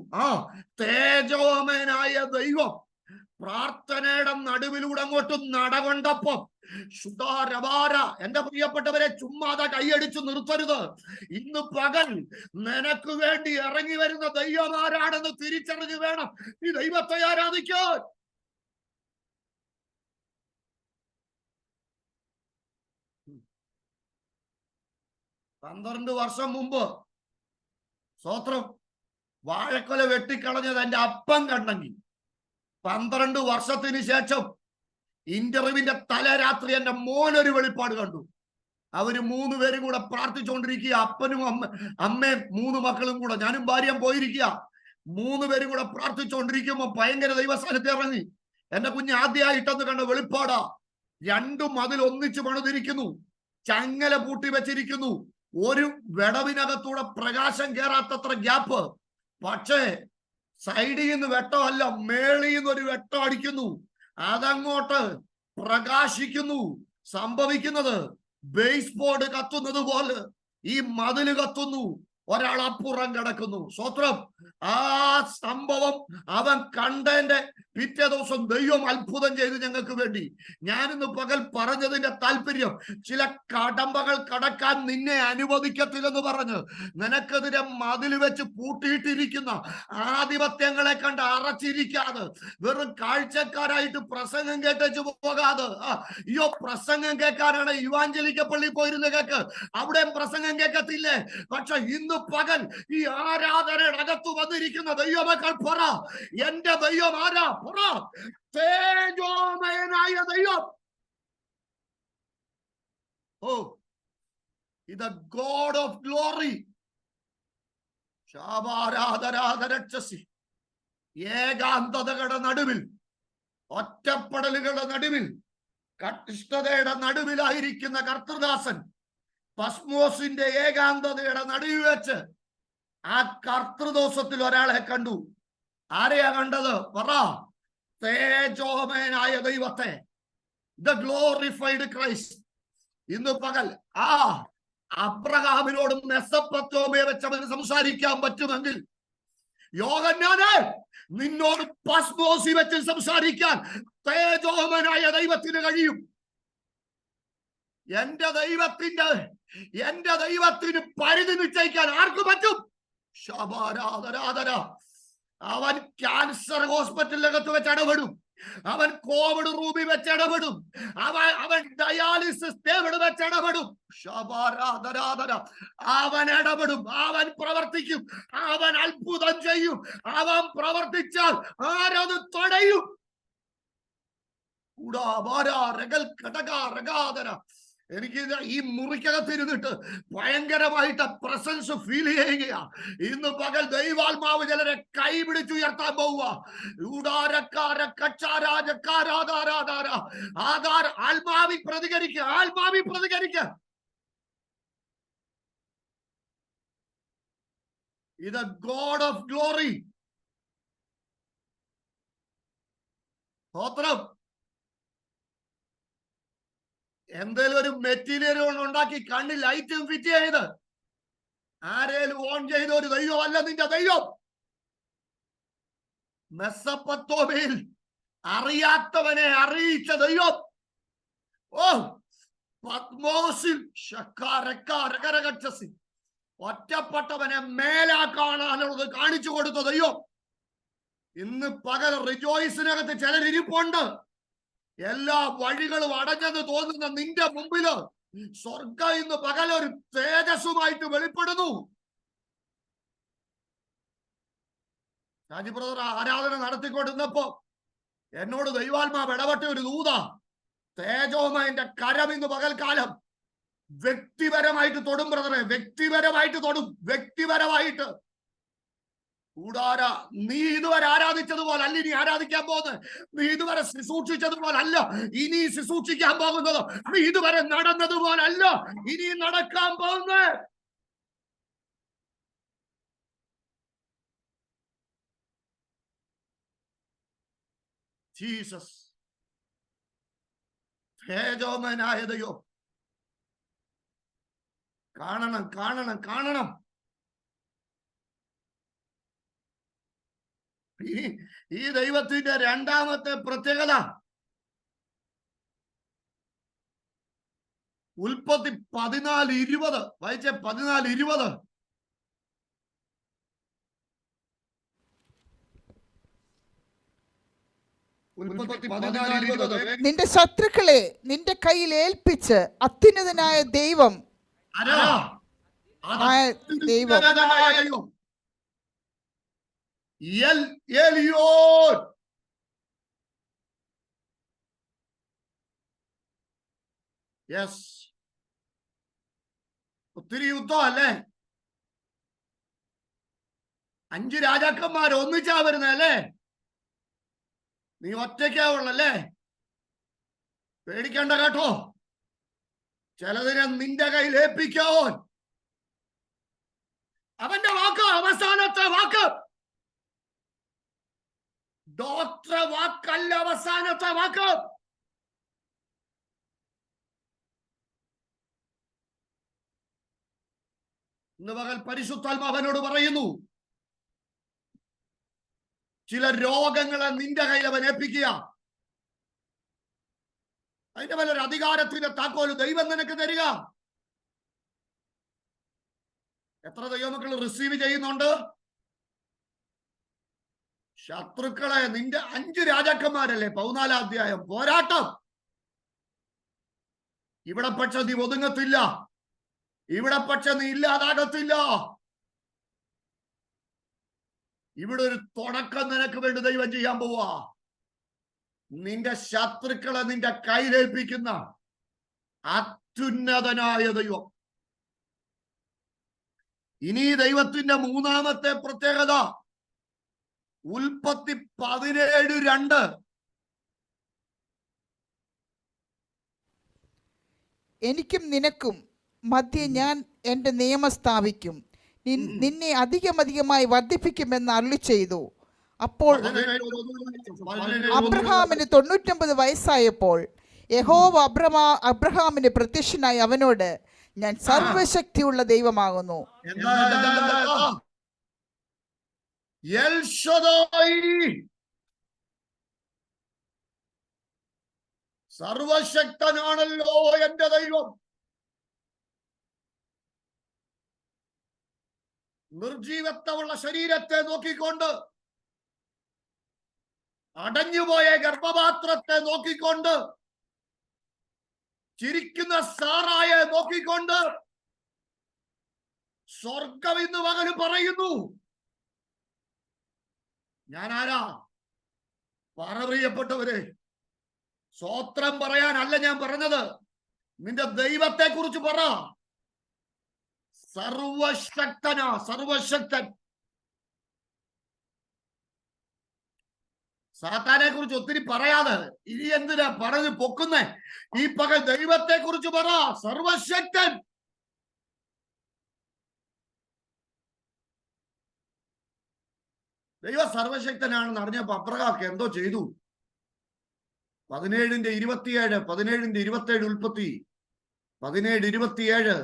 തേജോമയനായ ദൈവം പ്രാർത്ഥനയുടെ നടുവിലൂടെ അങ്ങോട്ടും നടകൊണ്ടപ്പം ശുദ്ധാരവാര. എന്റെ പ്രിയപ്പെട്ടവരെ, ചുമ്മാതെ കൈയടിച്ചു നിർത്തരുത്. ഇന്ന് പകൽ നിനക്ക് വേണ്ടി ഇറങ്ങി വരുന്ന ദൈവം ആരാണെന്ന് തിരിച്ചറിഞ്ഞു വേണം ഈ ദൈവത്തെ ആരാധിക്കാൻ. പന്ത്രണ്ട് വർഷം മുമ്പ് സ്വത്രം വാഴക്കൊല വെട്ടിക്കളഞ്ഞത് എന്റെ അപ്പം കണ്ടെങ്കിൽ 12 വർഷത്തിന് ശേഷം ഇന്റർവ്യൂവിന്റെ തലരാത്രി എന്റെ മോനൊരു വെളിപ്പാട് കണ്ടു. അവര് 3 പേരും കൂടെ പ്രാർത്ഥിച്ചുകൊണ്ടിരിക്കുക. അപ്പനും അമ്മയും 3 മക്കളും കൂടെ, ഞാനും ഭാര്യയും പോയിരിക്കുക. 3 പേരും കൂടെ പ്രാർത്ഥിച്ചുകൊണ്ടിരിക്കുമ്പോ ഭയങ്കര ദൈവസ്ഥാനത്ത് ഇറങ്ങി. എന്റെ കുഞ്ഞ് ആദ്യമായിട്ടെന്ന് കണ്ട വെളിപ്പാടാ. 2 മതിൽ ഒന്നിച്ച് പണിതിരിക്കുന്നു, ചങ്ങല പൂട്ടി വെച്ചിരിക്കുന്നു, ഒരു വിടവിനകത്തൂടെ പ്രകാശം കയറാത്തത്ര ഗ്യാപ്പ്. പക്ഷേ സൈഡിൽ നിന്ന് വെട്ടമല്ല, മേളിൽ നിന്ന് ഒരു വെട്ടം അടിക്കുന്നു, അതങ്ങോട്ട് പ്രകാശിക്കുന്നു. സംഭവിക്കുന്നത് ബേസ് ബോർഡ് കത്തുന്നത് പോലെ ഈ മതില് കത്തുന്നു, ഒരാൾ അപ്പുറം കിടക്കുന്നു. സ്വത്രം. ആ സംഭവം അവൻ കണ്ടതിന്റെ പിറ്റേ ദിവസം ദൈവം അത്ഭുതം ചെയ്ത് ഞങ്ങൾക്ക് വേണ്ടി. ഞാനിന്ന് പകൽ പറഞ്ഞതിന്റെ താല്പര്യം, ചില കടമ്പകൾ കടക്കാൻ നിന്നെ അനുവദിക്കത്തില്ലെന്ന് പറഞ്ഞ് നിനക്കെതിരെ മതിൽ വെച്ച് പൂട്ടിയിട്ടിരിക്കുന്ന ആധിപത്യങ്ങളെ കണ്ട് അറച്ചിരിക്കാതെ, വെറും കാഴ്ചക്കാരായിട്ട് പ്രസംഗം കേട്ടു പോകാതെ, അയ്യോ പ്രസംഗം കേൾക്കാനാണ് ഇവാഞ്ചലിക്ക പള്ളി പോയിരുന്ന കേക്ക്, അവിടെയും പ്രസംഗം കേൾക്കത്തില്ലേ? പക്ഷെ ഇന്ന് പകൽ ഈ ആരാധനയുടെ അകത്ത് വന്നിരിക്കുന്ന ദൈവമക്കൾ പറ, എന്റെ ദൈവം ആരാ? പറ. തേജോമയനായ ദൈവം. ഓ, ഇത് ഗോഡ് ഓഫ് ഗ്ലോറി. ഏകാന്തതകളുടെ നടുവിൽ, ഒറ്റപ്പെടലുകളുടെ നടുവിൽ, കഷ്ടതയുടെ നടുവിലായിരിക്കുന്ന കർത്തൃദാസൻ പസ്മോസിന്റെ ഏകാന്തതയുടെ നടുവിൽ വെച്ച് ആ കർത്തൃദോഷത്തിൽ ഒരാളെ കണ്ടു. ആരെയാ കണ്ടത്? പറ. തേജോമയനായ ദൈവത്തെ, ദ ഗ്ലോറിഫൈഡ് ക്രൈസ്റ്റ്. ഇന്ന് പകൽ അബ്രഹാമിനോടും മെസൊപ്പൊത്താമിയെ വെച്ച് അവന് സംസാരിക്കാൻ പറ്റുമെങ്കിൽ, യോഹന്നാനെ നിന്നോട് പസ്മോസി വെച്ച് സംസാരിക്കാൻ തേജോമയനായ ദൈവത്തിന് കഴിയും. എന്റെ ദൈവത്തിന് പരിധി നിശ്ചയിക്കാൻ ആർക്ക് പറ്റും? ശബാരാധരാധര. അവൻ ക്യാൻസർ ഹോസ്പിറ്റലിനകത്ത് വെച്ച് ഇടപെടും, അവൻ കോവിഡ് റൂമിൽ വെച്ച് ഇടപെടും, അവൻ ഡയാലിസിസ് ടേബിൾ വെച്ച് ഇടപെടും. ശബാരാധരാധര. അവൻ ഇടപെടും, അവൻ പ്രവർത്തിക്കും, അവൻ അത്ഭുതം ചെയ്യും. അവൻ പ്രവർത്തിച്ചാൽ ആരത് തടയും? എനിക്ക് ഈ മുറിക്കകത്തിരുന്നിട്ട് ഭയങ്കരമായിട്ട് പ്രസൻസ് ഫീൽ ചെയ്യുകയാ. ഇന്ന് പകൽ ദൈവാത്മാവ് ചിലരെ കൈപിടിച്ചുയർത്താൻ പോവുക. ആത്മാവി പ്രതികരിക്കുക. ഇത് ഗോഡ് ഓഫ് ഗ്ലോറി. സ്തോത്രം. എന്തേലും ഒരു മെറ്റീരിയൽ ഉണ്ടാക്കി കണ്ണിൽ ലൈറ്റും ഫിറ്റ് ചെയ്ത് ആരേലും ഓൺ ചെയ്ത ഒരു ദൈവമല്ല നിന്റെ ദൈവം. മെസ്സപ്പൊത്തോമയിൽ അറിയാത്തവനെ അറിയിച്ച ദൈവം. ഓ, പത്മോസിൽ ഒറ്റപ്പെട്ടവനെ മേലാ കാണാനുള്ളത് കാണിച്ചു കൊടുത്ത ദൈവം. ഇന്ന് പകൽ റിജോയ്സിനകത്ത് ചിലരിപ്പുണ്ട്. എല്ലാ വഴികളും അടഞ്ഞെന്ന് തോന്നുന്ന നിന്റെ മുമ്പില് സ്വർഗം ഇന്ന് പകൽ ഒരു തേജസ്സുമായിട്ട് വെളിപ്പെടുന്നു. ഷാജി ബ്രദർ ആരാധന നടത്തിക്കൊണ്ടിരുന്നപ്പോ എന്നോട് ദൈവാത്മാവ് ഇടപെട്ട ഒരു ദൂത, തേജോമയന്റെ കരം ഇന്ന് പകൽക്കാലം വ്യക്തിപരമായിട്ട് തൊടും ബ്രദറെ, വ്യക്തിപരമായിട്ട് തൊടും, വ്യക്തിപരമായിട്ട്. കൂടാര നീ ഇതുവരെ ആരാധിച്ചതുപോലെ അല്ല ഇനി ആരാധിക്കാൻ പോകുന്നത്. നീ ഇതുവരെ ശുശ്രൂഷിച്ചതുപോലെ അല്ല ഇനി ശുശ്രൂഷിക്കാൻ പോകുന്നത്. നീ ഇതുവരെ നടന്നതുപോലല്ല ഇനി നടക്കാൻ പോകുന്നത്. ജീസസ് തേജോമയനായ ദൈവം. കാണണം, കാണണം, കാണണം. ഈ ദൈവത്തിന്റെ രണ്ടാമത്തെ പ്രത്യേകത ഉൽപ്പത്തി 14:20 വായിച്ച 14:20. നിന്റെ ശത്രുക്കളെ നിന്റെ കയ്യിൽ ഏൽപ്പിച്ച് അത്യുന്നതനായ ദൈവം ദൈവം യെസ്, ഒത്തിരി യുദ്ധം അല്ലേ? 5 രാജാക്കന്മാർ ഒന്നിച്ചാ വരുന്നല്ലേ? നീ ഒറ്റയ്ക്കാവുള്ളല്ലേ? പേടിക്കണ്ട കേട്ടോ. ചിലതിനെ നിന്റെ കയ്യിൽ ഏൽപ്പിക്കാവോ. അവന്റെ വാക്ക് അവസാനത്തെ വാക്ക്. ഡോക്ടറെ വാക്കല്ല അവസാനത്തെ വാക്ക്. ഇന്ന് പകൽ പരിശുദ്ധാത്മാവനോട് പറയുന്നു, ചില രോഗങ്ങളെ നിന്റെ കയ്യിൽ അവൻ ഏൽപ്പിക്കുക. അതിന്റെ മേലൊരു അധികാരത്തിന്റെ താക്കോല് ദൈവം നിനക്ക് തരിക. എത്ര ദൈവമക്കൾ റിസീവ് ചെയ്യുന്നുണ്ട്? ശത്രുക്കളെ നിന്റെ 5 രാജാക്കന്മാരല്ലേ? 14-ാം അധ്യായം. പോരാട്ടം. ഇവിടെ പക്ഷെ നീ ഒതുങ്ങത്തില്ല, ഇവിടെ പക്ഷെ നീ ഇല്ലാതാകത്തില്ല. ഇവിടെ ഒരു തുടക്കം നിനക്ക് വേണ്ടി ദൈവം ചെയ്യാൻ പോവാ. നിന്റെ ശത്രുക്കളെ നിന്റെ കയ്യിലേൽപ്പിക്കുന്ന അത്യുന്നതനായ ദൈവം. ഇനി ദൈവത്തിന്റെ മൂന്നാമത്തെ പ്രത്യേകത ഉൽപ്പത്തി 17:2. എനിക്കും നിനക്കും മധ്യേ ഞാൻ എൻ്റെ നിയമം സ്ഥാപിക്കും, നിന്നെ അധികമായി വർദ്ധിപ്പിക്കുമെന്ന് അരുളി ചെയ്തു. അപ്പോൾ അബ്രഹാമിന് 99 വയസ്സായപ്പോൾ യഹോവ അബ്രഹാമിന് പ്രത്യക്ഷനായി അവനോട്, ഞാൻ സർവശക്തിയുള്ള ദൈവമാകുന്നു. സർവശക്തനാണല്ലോ എന്റെ ദൈവം. നിർജീവത്വമുള്ള ശരീരത്തെ നോക്കിക്കൊണ്ട്, അടഞ്ഞുപോയ ഗർഭപാത്രത്തെ നോക്കിക്കൊണ്ട്, ചിരിക്കുന്ന സാറായെ നോക്കിക്കൊണ്ട് സ്വർഗം ഇന്ന് പകൽ പറയുന്നു, ഞാൻ ആരാ? പ്രിയപ്പെട്ടവരെ, സ്തോത്രം പറയാനല്ല ഞാൻ പറഞ്ഞത്, നിന്റെ ദൈവത്തെ കുറിച്ച് പറ. സർവശക്തനാ, സർവശക്തൻ. സാത്താനെ കുറിച്ച് ഒത്തിരി പറയാതെ ഇനി എന്തിനാ പറഞ്ഞ് പൊക്കുന്നേ? ഈ പകൽ ദൈവത്തെ കുറിച്ച് പറ. സർവശക്തൻ. ദൈവ സർവശക്തനാണെന്ന് അറിഞ്ഞപ്പോ അബ്രഹാക്ക് എന്തോ ചെയ്തു. 17:27, 17:27 ഉൽപ്പത്തി 17:27.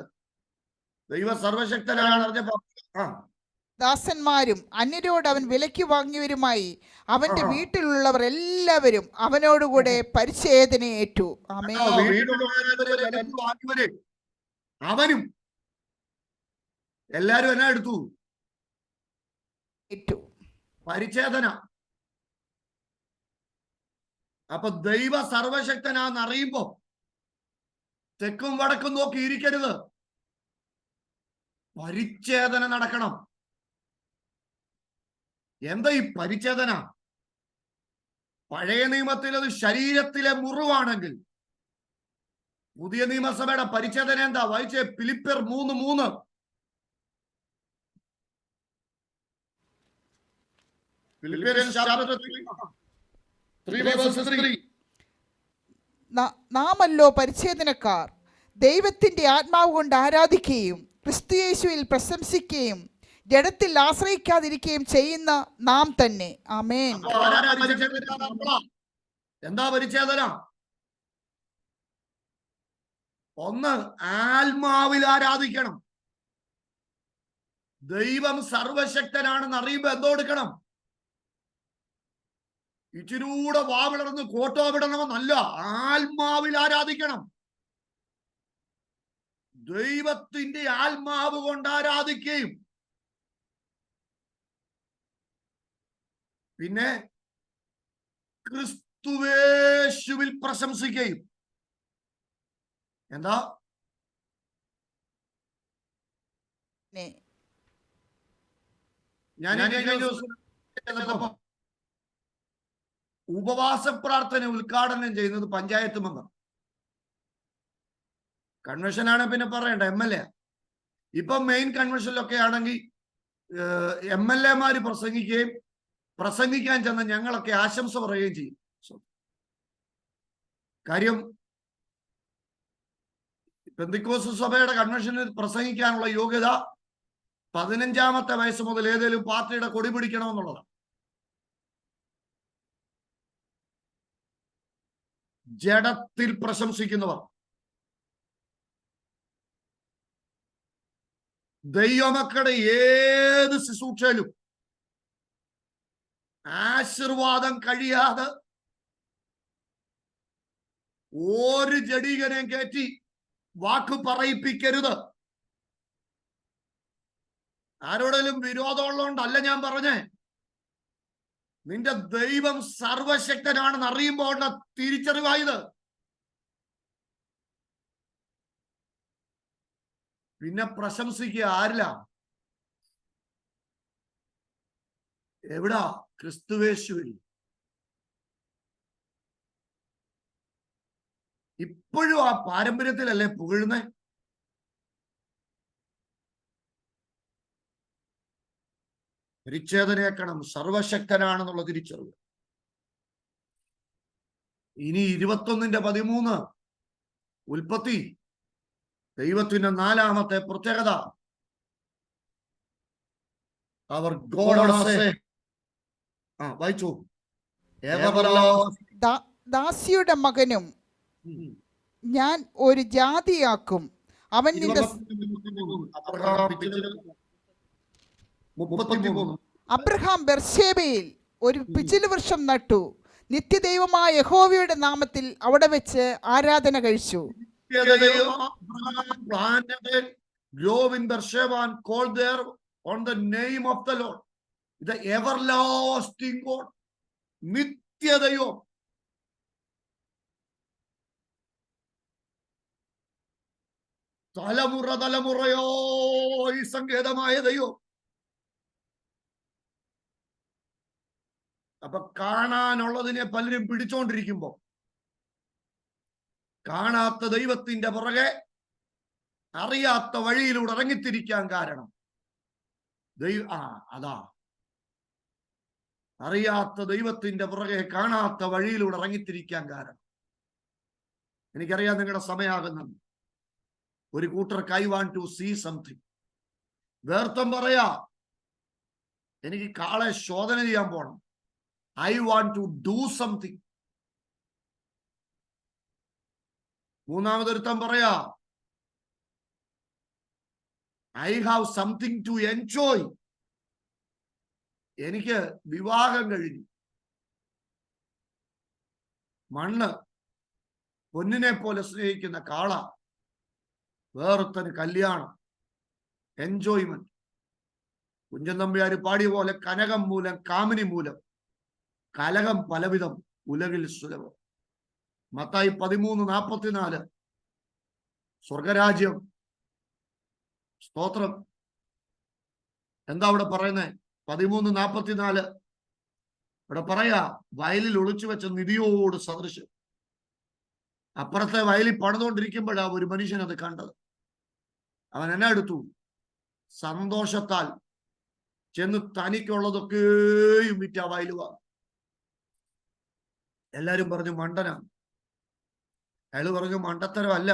ദൈവ സർവശക്തനാണെന്ന് അറിഞ്ഞപ്പോ ദാസന്മാരും അന്യരോട് അവൻ വിലയ്ക്ക് വാങ്ങിയവരുമായി അവന്റെ ആ. വീട്ടിലുള്ളവർ എല്ലാവരും അവനോടുകൂടെ പരിച്ഛേദനയേറ്റു. ആമേൻ. അവനും എല്ലാരും എന്നാ എടുത്തു? ഏറ്റു. പരിച്ഛേദന. അപ്പൊ ദൈവ സർവശക്തനാന്ന് അറിയുമ്പോ തെക്കും വടക്കും നോക്കി ഇരിക്കരുത്, പരിച്ഛേദന നടക്കണം. എന്താ ഈ പരിച്ഛേദന? പഴയ നിയമത്തിൽ അത് ശരീരത്തിലെ മുറിവാണെങ്കിൽ പുതിയ നിയമസഭയുടെ പരിച്ഛേദന എന്താ? വായിച്ചേ, ഫിലിപ്പിയർ 3:3. നാമല്ലോ പരിച്ഛേദനക്കാർ, ദൈവത്തിന്റെ ആത്മാവ് കൊണ്ട് ആരാധിക്കുകയും ക്രിസ്തുയേശുവിൽ പ്രശംസിക്കുകയും ജഡത്തിൽ ആശ്രയിക്കാതിരിക്കുകയും ചെയ്യുന്ന നാം തന്നെ. ആമേൻ. എന്താ പരിച്ഛേദന? ഒന്ന്, ആത്മാവിൽ ആരാധിക്കണം. ദൈവം സർവശക്തനാണെന്ന് അറിയുമ്പോ എന്തോ എടുക്കണം? ഇച്ചിരൂടെ വാവിളർന്ന് കോട്ടോ വിടണമെന്നല്ല, ആത്മാവിൽ ആരാധിക്കണം. ദൈവത്തിന്റെ ആത്മാവ് കൊണ്ട് ആരാധിക്കുകയും പിന്നെ ക്രിസ്തുവേശുവിൽ പ്രശംസിക്കുകയും. എന്താ? ഞാൻ ഉപവാസ പ്രാർത്ഥന ഉദ്ഘാടനം ചെയ്യുന്നത് പഞ്ചായത്ത് മെമ്പർ. കൺവെൻഷനാണ് പിന്നെ പറയണ്ട, MLA. ഇപ്പം മെയിൻ കൺവെൻഷനിലൊക്കെ ആണെങ്കിൽ MLA മാര് പ്രസംഗിക്കുകയും പ്രസംഗിക്കാൻ ചെന്ന ഞങ്ങളൊക്കെ ആശംസ പറയുകയും ചെയ്യും. കാര്യം പെന്തിക്കോസ്ത് സഭയുടെ കൺവെൻഷനിൽ പ്രസംഗിക്കാനുള്ള യോഗ്യത 15ാമത്തെ വയസ്സ് മുതൽ ഏതെങ്കിലും പാർട്ടിയുടെ കൊടി പിടിക്കണമെന്നുള്ളതാണ്. ജഡത്തിൽ പ്രശംസിക്കുന്നവർ, ദൈവമക്കളുടെ ഏത് ശുശ്രൂഷയിലും ആശീർവാദം കഴിയാതെ ഒരു ജഡീകനെയും കയറ്റി വാക്ക് പറയിപ്പിക്കരുത്. ആരോടെങ്കിലും വിരോധമുള്ളതുകൊണ്ടല്ല ഞാൻ പറഞ്ഞേ. നിന്റെ ദൈവം സർവശക്തനാണെന്ന് അറിയുമ്പോൾ തിരിച്ചറിവായത്. പിന്നെ പ്രശംസിക്കുക ആരില്ല? എവിടാ? ക്രിസ്തുവേശുവിൽ. ഇപ്പോഴും ആ പാരമ്പര്യത്തിലല്ലേ പുകഴുന്നേ? പരിച്ഛേദനയേക്കണം, സർവശക്തനാണെന്നുള്ള തിരിച്ചറിവ്. ഇനി 21:13 ഉൽപ്പത്തി, ദൈവത്തിന്റെ 4ാമത്തെ പ്രത്യേകത. അവർ വായിച്ചു. ദാസിയുടെ മകനും ഞാൻ ഒരു ജാതിയാക്കും, അവൻ നിന്റെ അബ്രഹാം ബെർശേബയിൽ ഒരു പിച്ചിൽ വൃക്ഷം നട്ടു, നിത്യദൈവമായ യഹോവയുടെ നാമത്തിൽ അവിടെ വെച്ച് ആരാധന കഴിച്ചു. നിത്യദൈവം. തലമുറ തലമുറയോ ഈ സങ്കേതമായ ദൈവം. അപ്പൊ കാണാനുള്ളതിനെ പലരും പിടിച്ചോണ്ടിരിക്കുമ്പോ കാണാത്ത ദൈവത്തിന്റെ പുറകെ അറിയാത്ത വഴിയിലൂടെ ഇറങ്ങിത്തിരിക്കാൻ കാരണം അതാ. അറിയാത്ത ദൈവത്തിന്റെ പുറകെ കാണാത്ത വഴിയിലൂടെ ഇറങ്ങിത്തിരിക്കാൻ കാരണം. എനിക്കറിയാം നിങ്ങളുടെ സമയാകുന്നു. ഒരു കൂട്ടർക്ക് I want to see something. വേർത്തം പറയാ, എനിക്ക് കാളെ ശോധന ചെയ്യാൻ പോണം. I want to do something. മൂന്നാമതൊരുത്തൻ പറയാ, I have something to enjoy. എനിക്ക് വിവാഹം കഴിഞ്ഞു. മണ്ണ് പൊന്നിനെ പോലെ സ്നേഹിക്കുന്ന കാള. വേറൊരുത്തന് കല്യാണം, എൻജോയ്മെന്റ്. കുഞ്ചൻ നമ്പ്യാര് പാടിയ പോലെ കനകം മൂലം കാമിനി മൂലം കലകം പലവിധം ഉലകിൽ സുലഭം. മത്തായി 13:44. സ്വർഗരാജ്യം. സ്തോത്രം. എന്താ അവിടെ പറയുന്നത്? 13:44 ഇവിടെ പറയാ, വയലിൽ ഒളിച്ചു വെച്ച നിധിയോട് സദൃശം. അപ്പുറത്തെ വയലിൽ പണിതുകൊണ്ടിരിക്കുമ്പോഴാ ഒരു മനുഷ്യൻ അത് കണ്ടത്. അവൻ എന്നെ എടുത്തു, സന്തോഷത്താൽ ചെന്ന് തനിക്കുള്ളതൊക്കെയും വിറ്റ് ആ വയല് വാങ്ങി. എല്ലാരും പറഞ്ഞു മണ്ടനാണ്. അയാൾ പറഞ്ഞു മണ്ടത്തരമല്ല,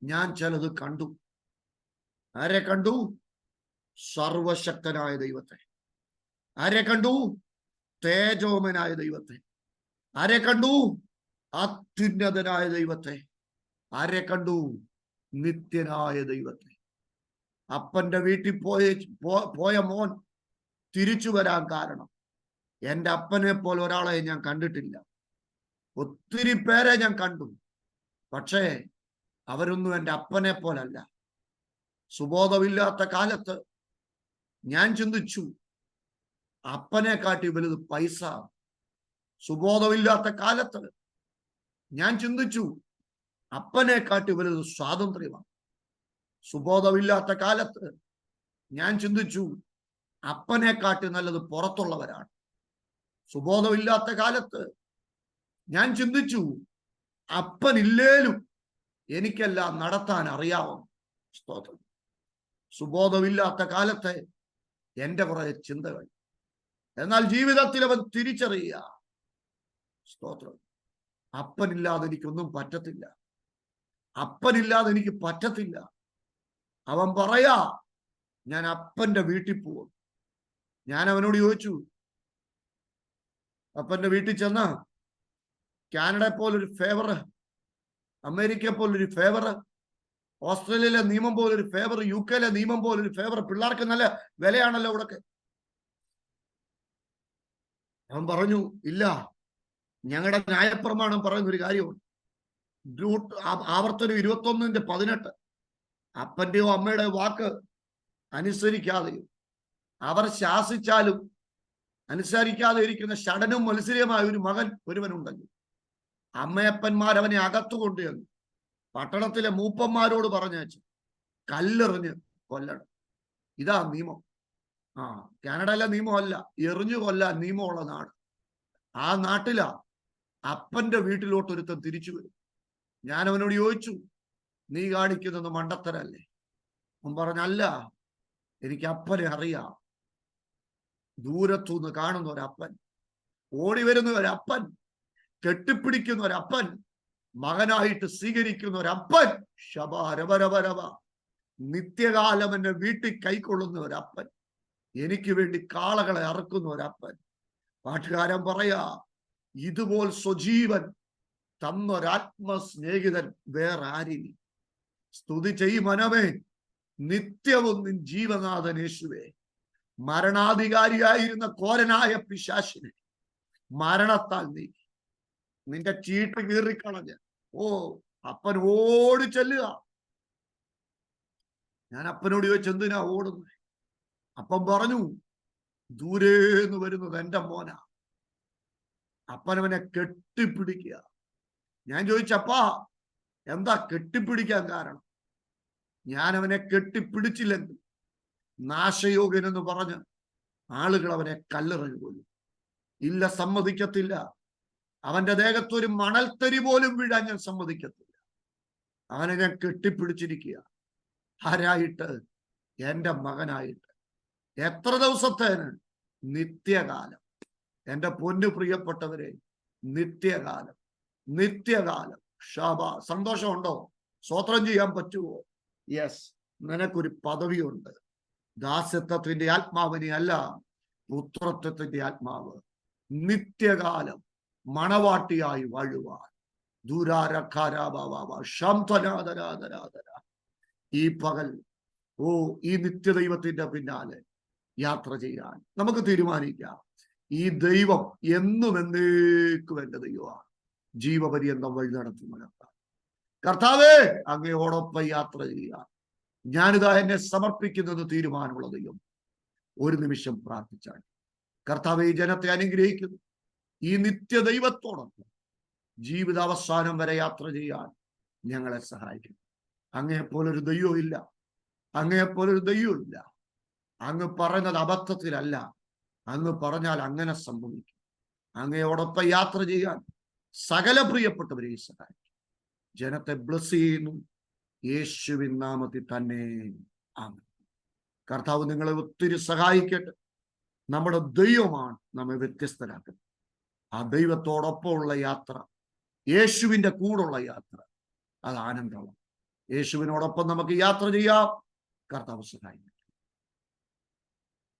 ഞാൻ ചിലത് കണ്ടു. ആരെ കണ്ടു? സർവശക്തനായ ദൈവത്തെ. ആരെ കണ്ടു? തേജോമനായ ദൈവത്തെ. ആരെ കണ്ടു? അത്യുന്നതനായ ദൈവത്തെ. ആരെ കണ്ടു? നിത്യനായ ദൈവത്തെ. അപ്പന്റെ വീട്ടിൽ പോയ മോൻ തിരിച്ചു വരാൻ കാരണം, എൻ്റെ അപ്പനെ പോലെ ഒരാളെ ഞാൻ കണ്ടിട്ടില്ല. ഒത്തിരി പേരെ ഞാൻ കണ്ടു, പക്ഷേ അവരൊന്നും എൻ്റെ അപ്പനെ പോലല്ല. സുബോധമില്ലാത്ത കാലത്ത് ഞാൻ ചിന്തിച്ചു, അപ്പനെ കാട്ടി വലുത് പൈസ. സുബോധമില്ലാത്ത കാലത്ത് ഞാൻ ചിന്തിച്ചു, അപ്പനെ കാട്ടി വലുത് സ്വാതന്ത്ര്യമാണ്. സുബോധമില്ലാത്ത കാലത്ത് ഞാൻ ചിന്തിച്ചു, അപ്പനെ കാട്ടി നല്ലത് പുറത്തുള്ളവരാണ്. സുബോധമില്ലാത്ത കാലത്ത് ഞാൻ ചിന്തിച്ചു, അപ്പനില്ലേലും എനിക്കെല്ലാം നടത്താൻ അറിയാവും. സ്തോത്രം. സുബോധമില്ലാത്ത കാലത്തെ എൻ്റെ കുറെ ചിന്തകൾ. എന്നാൽ ജീവിതത്തിൽ അവൻ തിരിച്ചറിയുക, സ്തോത്രം, അപ്പനില്ലാതെ എനിക്കൊന്നും പറ്റത്തില്ല. അപ്പനില്ലാതെ എനിക്ക് പറ്റത്തില്ല. അവൻ പറയാ, ഞാൻ അപ്പന്റെ വീട്ടിൽ പോകും. ഞാൻ അവനോട് ചോദിച്ചു, അപ്പന്റെ വീട്ടിൽ ചെന്ന് കാനഡയെ പോലൊരു ഫേവർ, അമേരിക്കയെ പോലൊരു ഫേവർ, ഓസ്ട്രേലിയയിലെ നിയമം പോലൊരു ഫേവർ, UK നിയമം പോലൊരു ഫേവർ. പിള്ളേർക്ക് നല്ല വിലയാണല്ലോ ഇവിടൊക്കെ. അവൻ പറഞ്ഞു, ഇല്ല, ഞങ്ങളുടെ ന്യായപ്രമാണം പറയുന്ന ഒരു കാര്യമുണ്ട്. ആവർത്തനം 21:18. അപ്പന്റെയോ അമ്മയുടെയോ വാക്ക് അനുസരിക്കാതെയും അവർ ശാസിച്ചാലും അനുസരിക്കാതെ ഇരിക്കുന്ന ഷടനും മത്സരമായ ഒരു മകൻ ഒരുവനുണ്ടെങ്കിൽ അമ്മയപ്പന്മാർ അവനെ അകത്തു കൊണ്ടുവന്നു പട്ടണത്തിലെ മൂപ്പന്മാരോട് പറഞ്ഞയച്ചു കല്ലെറിഞ്ഞ് കൊല്ലണം. ഇതാ നിയമം. കാനഡയിലെ നിയമമല്ല, എറിഞ്ഞു കൊല്ലാൻ നിയമമുള്ള നാട്. ആ നാട്ടിലാ അപ്പന്റെ വീട്ടിലോട്ട് ഒരുത്തൻ തിരിച്ചു വരും. ഞാൻ അവനോട് ചോദിച്ചു, നീ കാണിക്കുന്നത് മണ്ടത്തരല്ലേ? അവൻ പറഞ്ഞല്ല, എനിക്ക് അപ്പനെ അറിയാം. ദൂരത്തുനിന്ന് കാണുന്ന ഒരപ്പൻ, ഓടി വരുന്ന ഒരപ്പൻ, കെട്ടിപ്പിടിക്കുന്ന ഒരപ്പൻ, മകനായിട്ട് സ്വീകരിക്കുന്ന ഒരപ്പൻ, ശബരവരവരവ, നിത്യകാലം എന്നെ വീട്ടിൽ കൈക്കൊള്ളുന്ന ഒരപ്പൻ, എനിക്ക് വേണ്ടി കാളകളെ അറക്കുന്ന ഒരപ്പൻ. പാട്ടുകാരൻ പറയാ, ഇതുപോൽ സ്വജീവൻ തന്നൊരാത്മസ്നേഹിതൻ വേറെ ആരിനി. സ്തുതി ചെയ്യ് മനമേ, നിത്യവും നിൻ ജീവനാഥൻ യേശുവേ. മരണാധികാരിയായിരുന്ന കോരനായ പിശാചിനെ മരണത്താൽ നീ നിന്റെ ചീട്ട് കീറിക്കളഞ്ഞ് അപ്പൻ ഓടി ചെല്ലുക. ഞാൻ അപ്പനോട് ചോദിച്ചു, എന്തിനാ ഓടുന്നത്? അപ്പൻ പറഞ്ഞു, ദൂരേന്ന് വരുന്നത് എൻ്റെ മോനാ. അപ്പനവനെ കെട്ടിപ്പിടിക്കുക. ഞാൻ ചോദിച്ചപ്പാ, എന്താ കെട്ടിപ്പിടിക്കാൻ കാരണം? ഞാൻ അവനെ കെട്ടിപ്പിടിച്ചില്ലെങ്കിൽ നാശയോഗ്യനെന്ന് പറഞ്ഞ് ആളുകൾ അവനെ കല്ലെറിഞ്ഞു കൊല്ലും. ഇല്ല, സമ്മതിക്കത്തില്ല. അവന്റെ ദേഹത്തൊരു മണൽത്തരി പോലും വീഴാൻ ഞാൻ സമ്മതിക്കത്തില്ല. അവനെ ഞാൻ കെട്ടിപ്പിടിച്ചിരിക്കുക. ആരായിട്ട്? എൻ്റെ മകനായിട്ട്. എത്ര ദിവസത്തേന്? നിത്യകാലം. എൻ്റെ പൊന്നു പ്രിയപ്പെട്ടവരെ, നിത്യകാലം, നിത്യകാലം. സന്തോഷമുണ്ടോ? സ്തോത്രം ചെയ്യാൻ പറ്റുമോ? യെസ്, നിനക്കൊരു പദവിയുണ്ട്. ദാസ്യത്വത്തിന്റെ ആത്മാവിനെ അല്ല, പുത്രത്വത്തിന്റെ ആത്മാവ്. നിത്യകാലം മണവാട്ടിയായി വാഴുവാൻ ഈ പകൽ ഈ നിത്യദൈവത്തിന്റെ പിന്നാലെ യാത്ര ചെയ്യാൻ നമുക്ക് തീരുമാനിക്കാം. ഈ ദൈവം എന്നും എന്നേക്കും എന്റെ ദൈവമാണ്. ജീവപര്യന്തം വഴി നടത്തുന്ന കർത്താവേ, അങ്ങയോടൊപ്പം യാത്ര ചെയ്യാൻ ഞാനിതാ എന്നെ സമർപ്പിക്കുന്നത് തീരുമാനമുള്ള ദൈവം. ഒരു നിമിഷം പ്രാർത്ഥിച്ചാൽ കർത്താവേ, ഈ ജനത്തെ അനുഗ്രഹിക്കുന്നു. ഈ നിത്യദൈവത്തോടൊപ്പം ജീവിതാവസാനം വരെ യാത്ര ചെയ്യാൻ ഞങ്ങളെ സഹായിക്കും. അങ്ങയെപ്പോലൊരു ദൈവം ഇല്ല, അങ്ങയെപ്പോലൊരു ദൈവം ഇല്ല. അങ്ങ് പറയുന്നത് അബദ്ധത്തിലല്ല, അങ്ങ് പറഞ്ഞാൽ അങ്ങനെ സംഭവിക്കും. അങ്ങയോടൊപ്പം യാത്ര ചെയ്യാൻ സകല പ്രിയപ്പെട്ടവരെയും സഹായിക്കും. ജനത്തെ ബ്ലസ് ചെയ്യുന്നു യേശുവിൻ നാമത്തിൽ തന്നെ. ആമേൻ. കർത്താവ് നിങ്ങളെ ഒത്തിരി സഹായിക്കട്ടെ. നമ്മുടെ ദൈവമാണ് നമ്മെ വ്യത്യസ്തരാക്കുന്നത്. ആ ദൈവത്തോടൊപ്പമുള്ള യാത്ര, യേശുവിൻ്റെ കൂടുള്ള യാത്ര, അത് ആനന്ദമാണ്. യേശുവിനോടൊപ്പം നമുക്ക് യാത്ര ചെയ്യാം. കർത്താവ് സഹായിക്കും.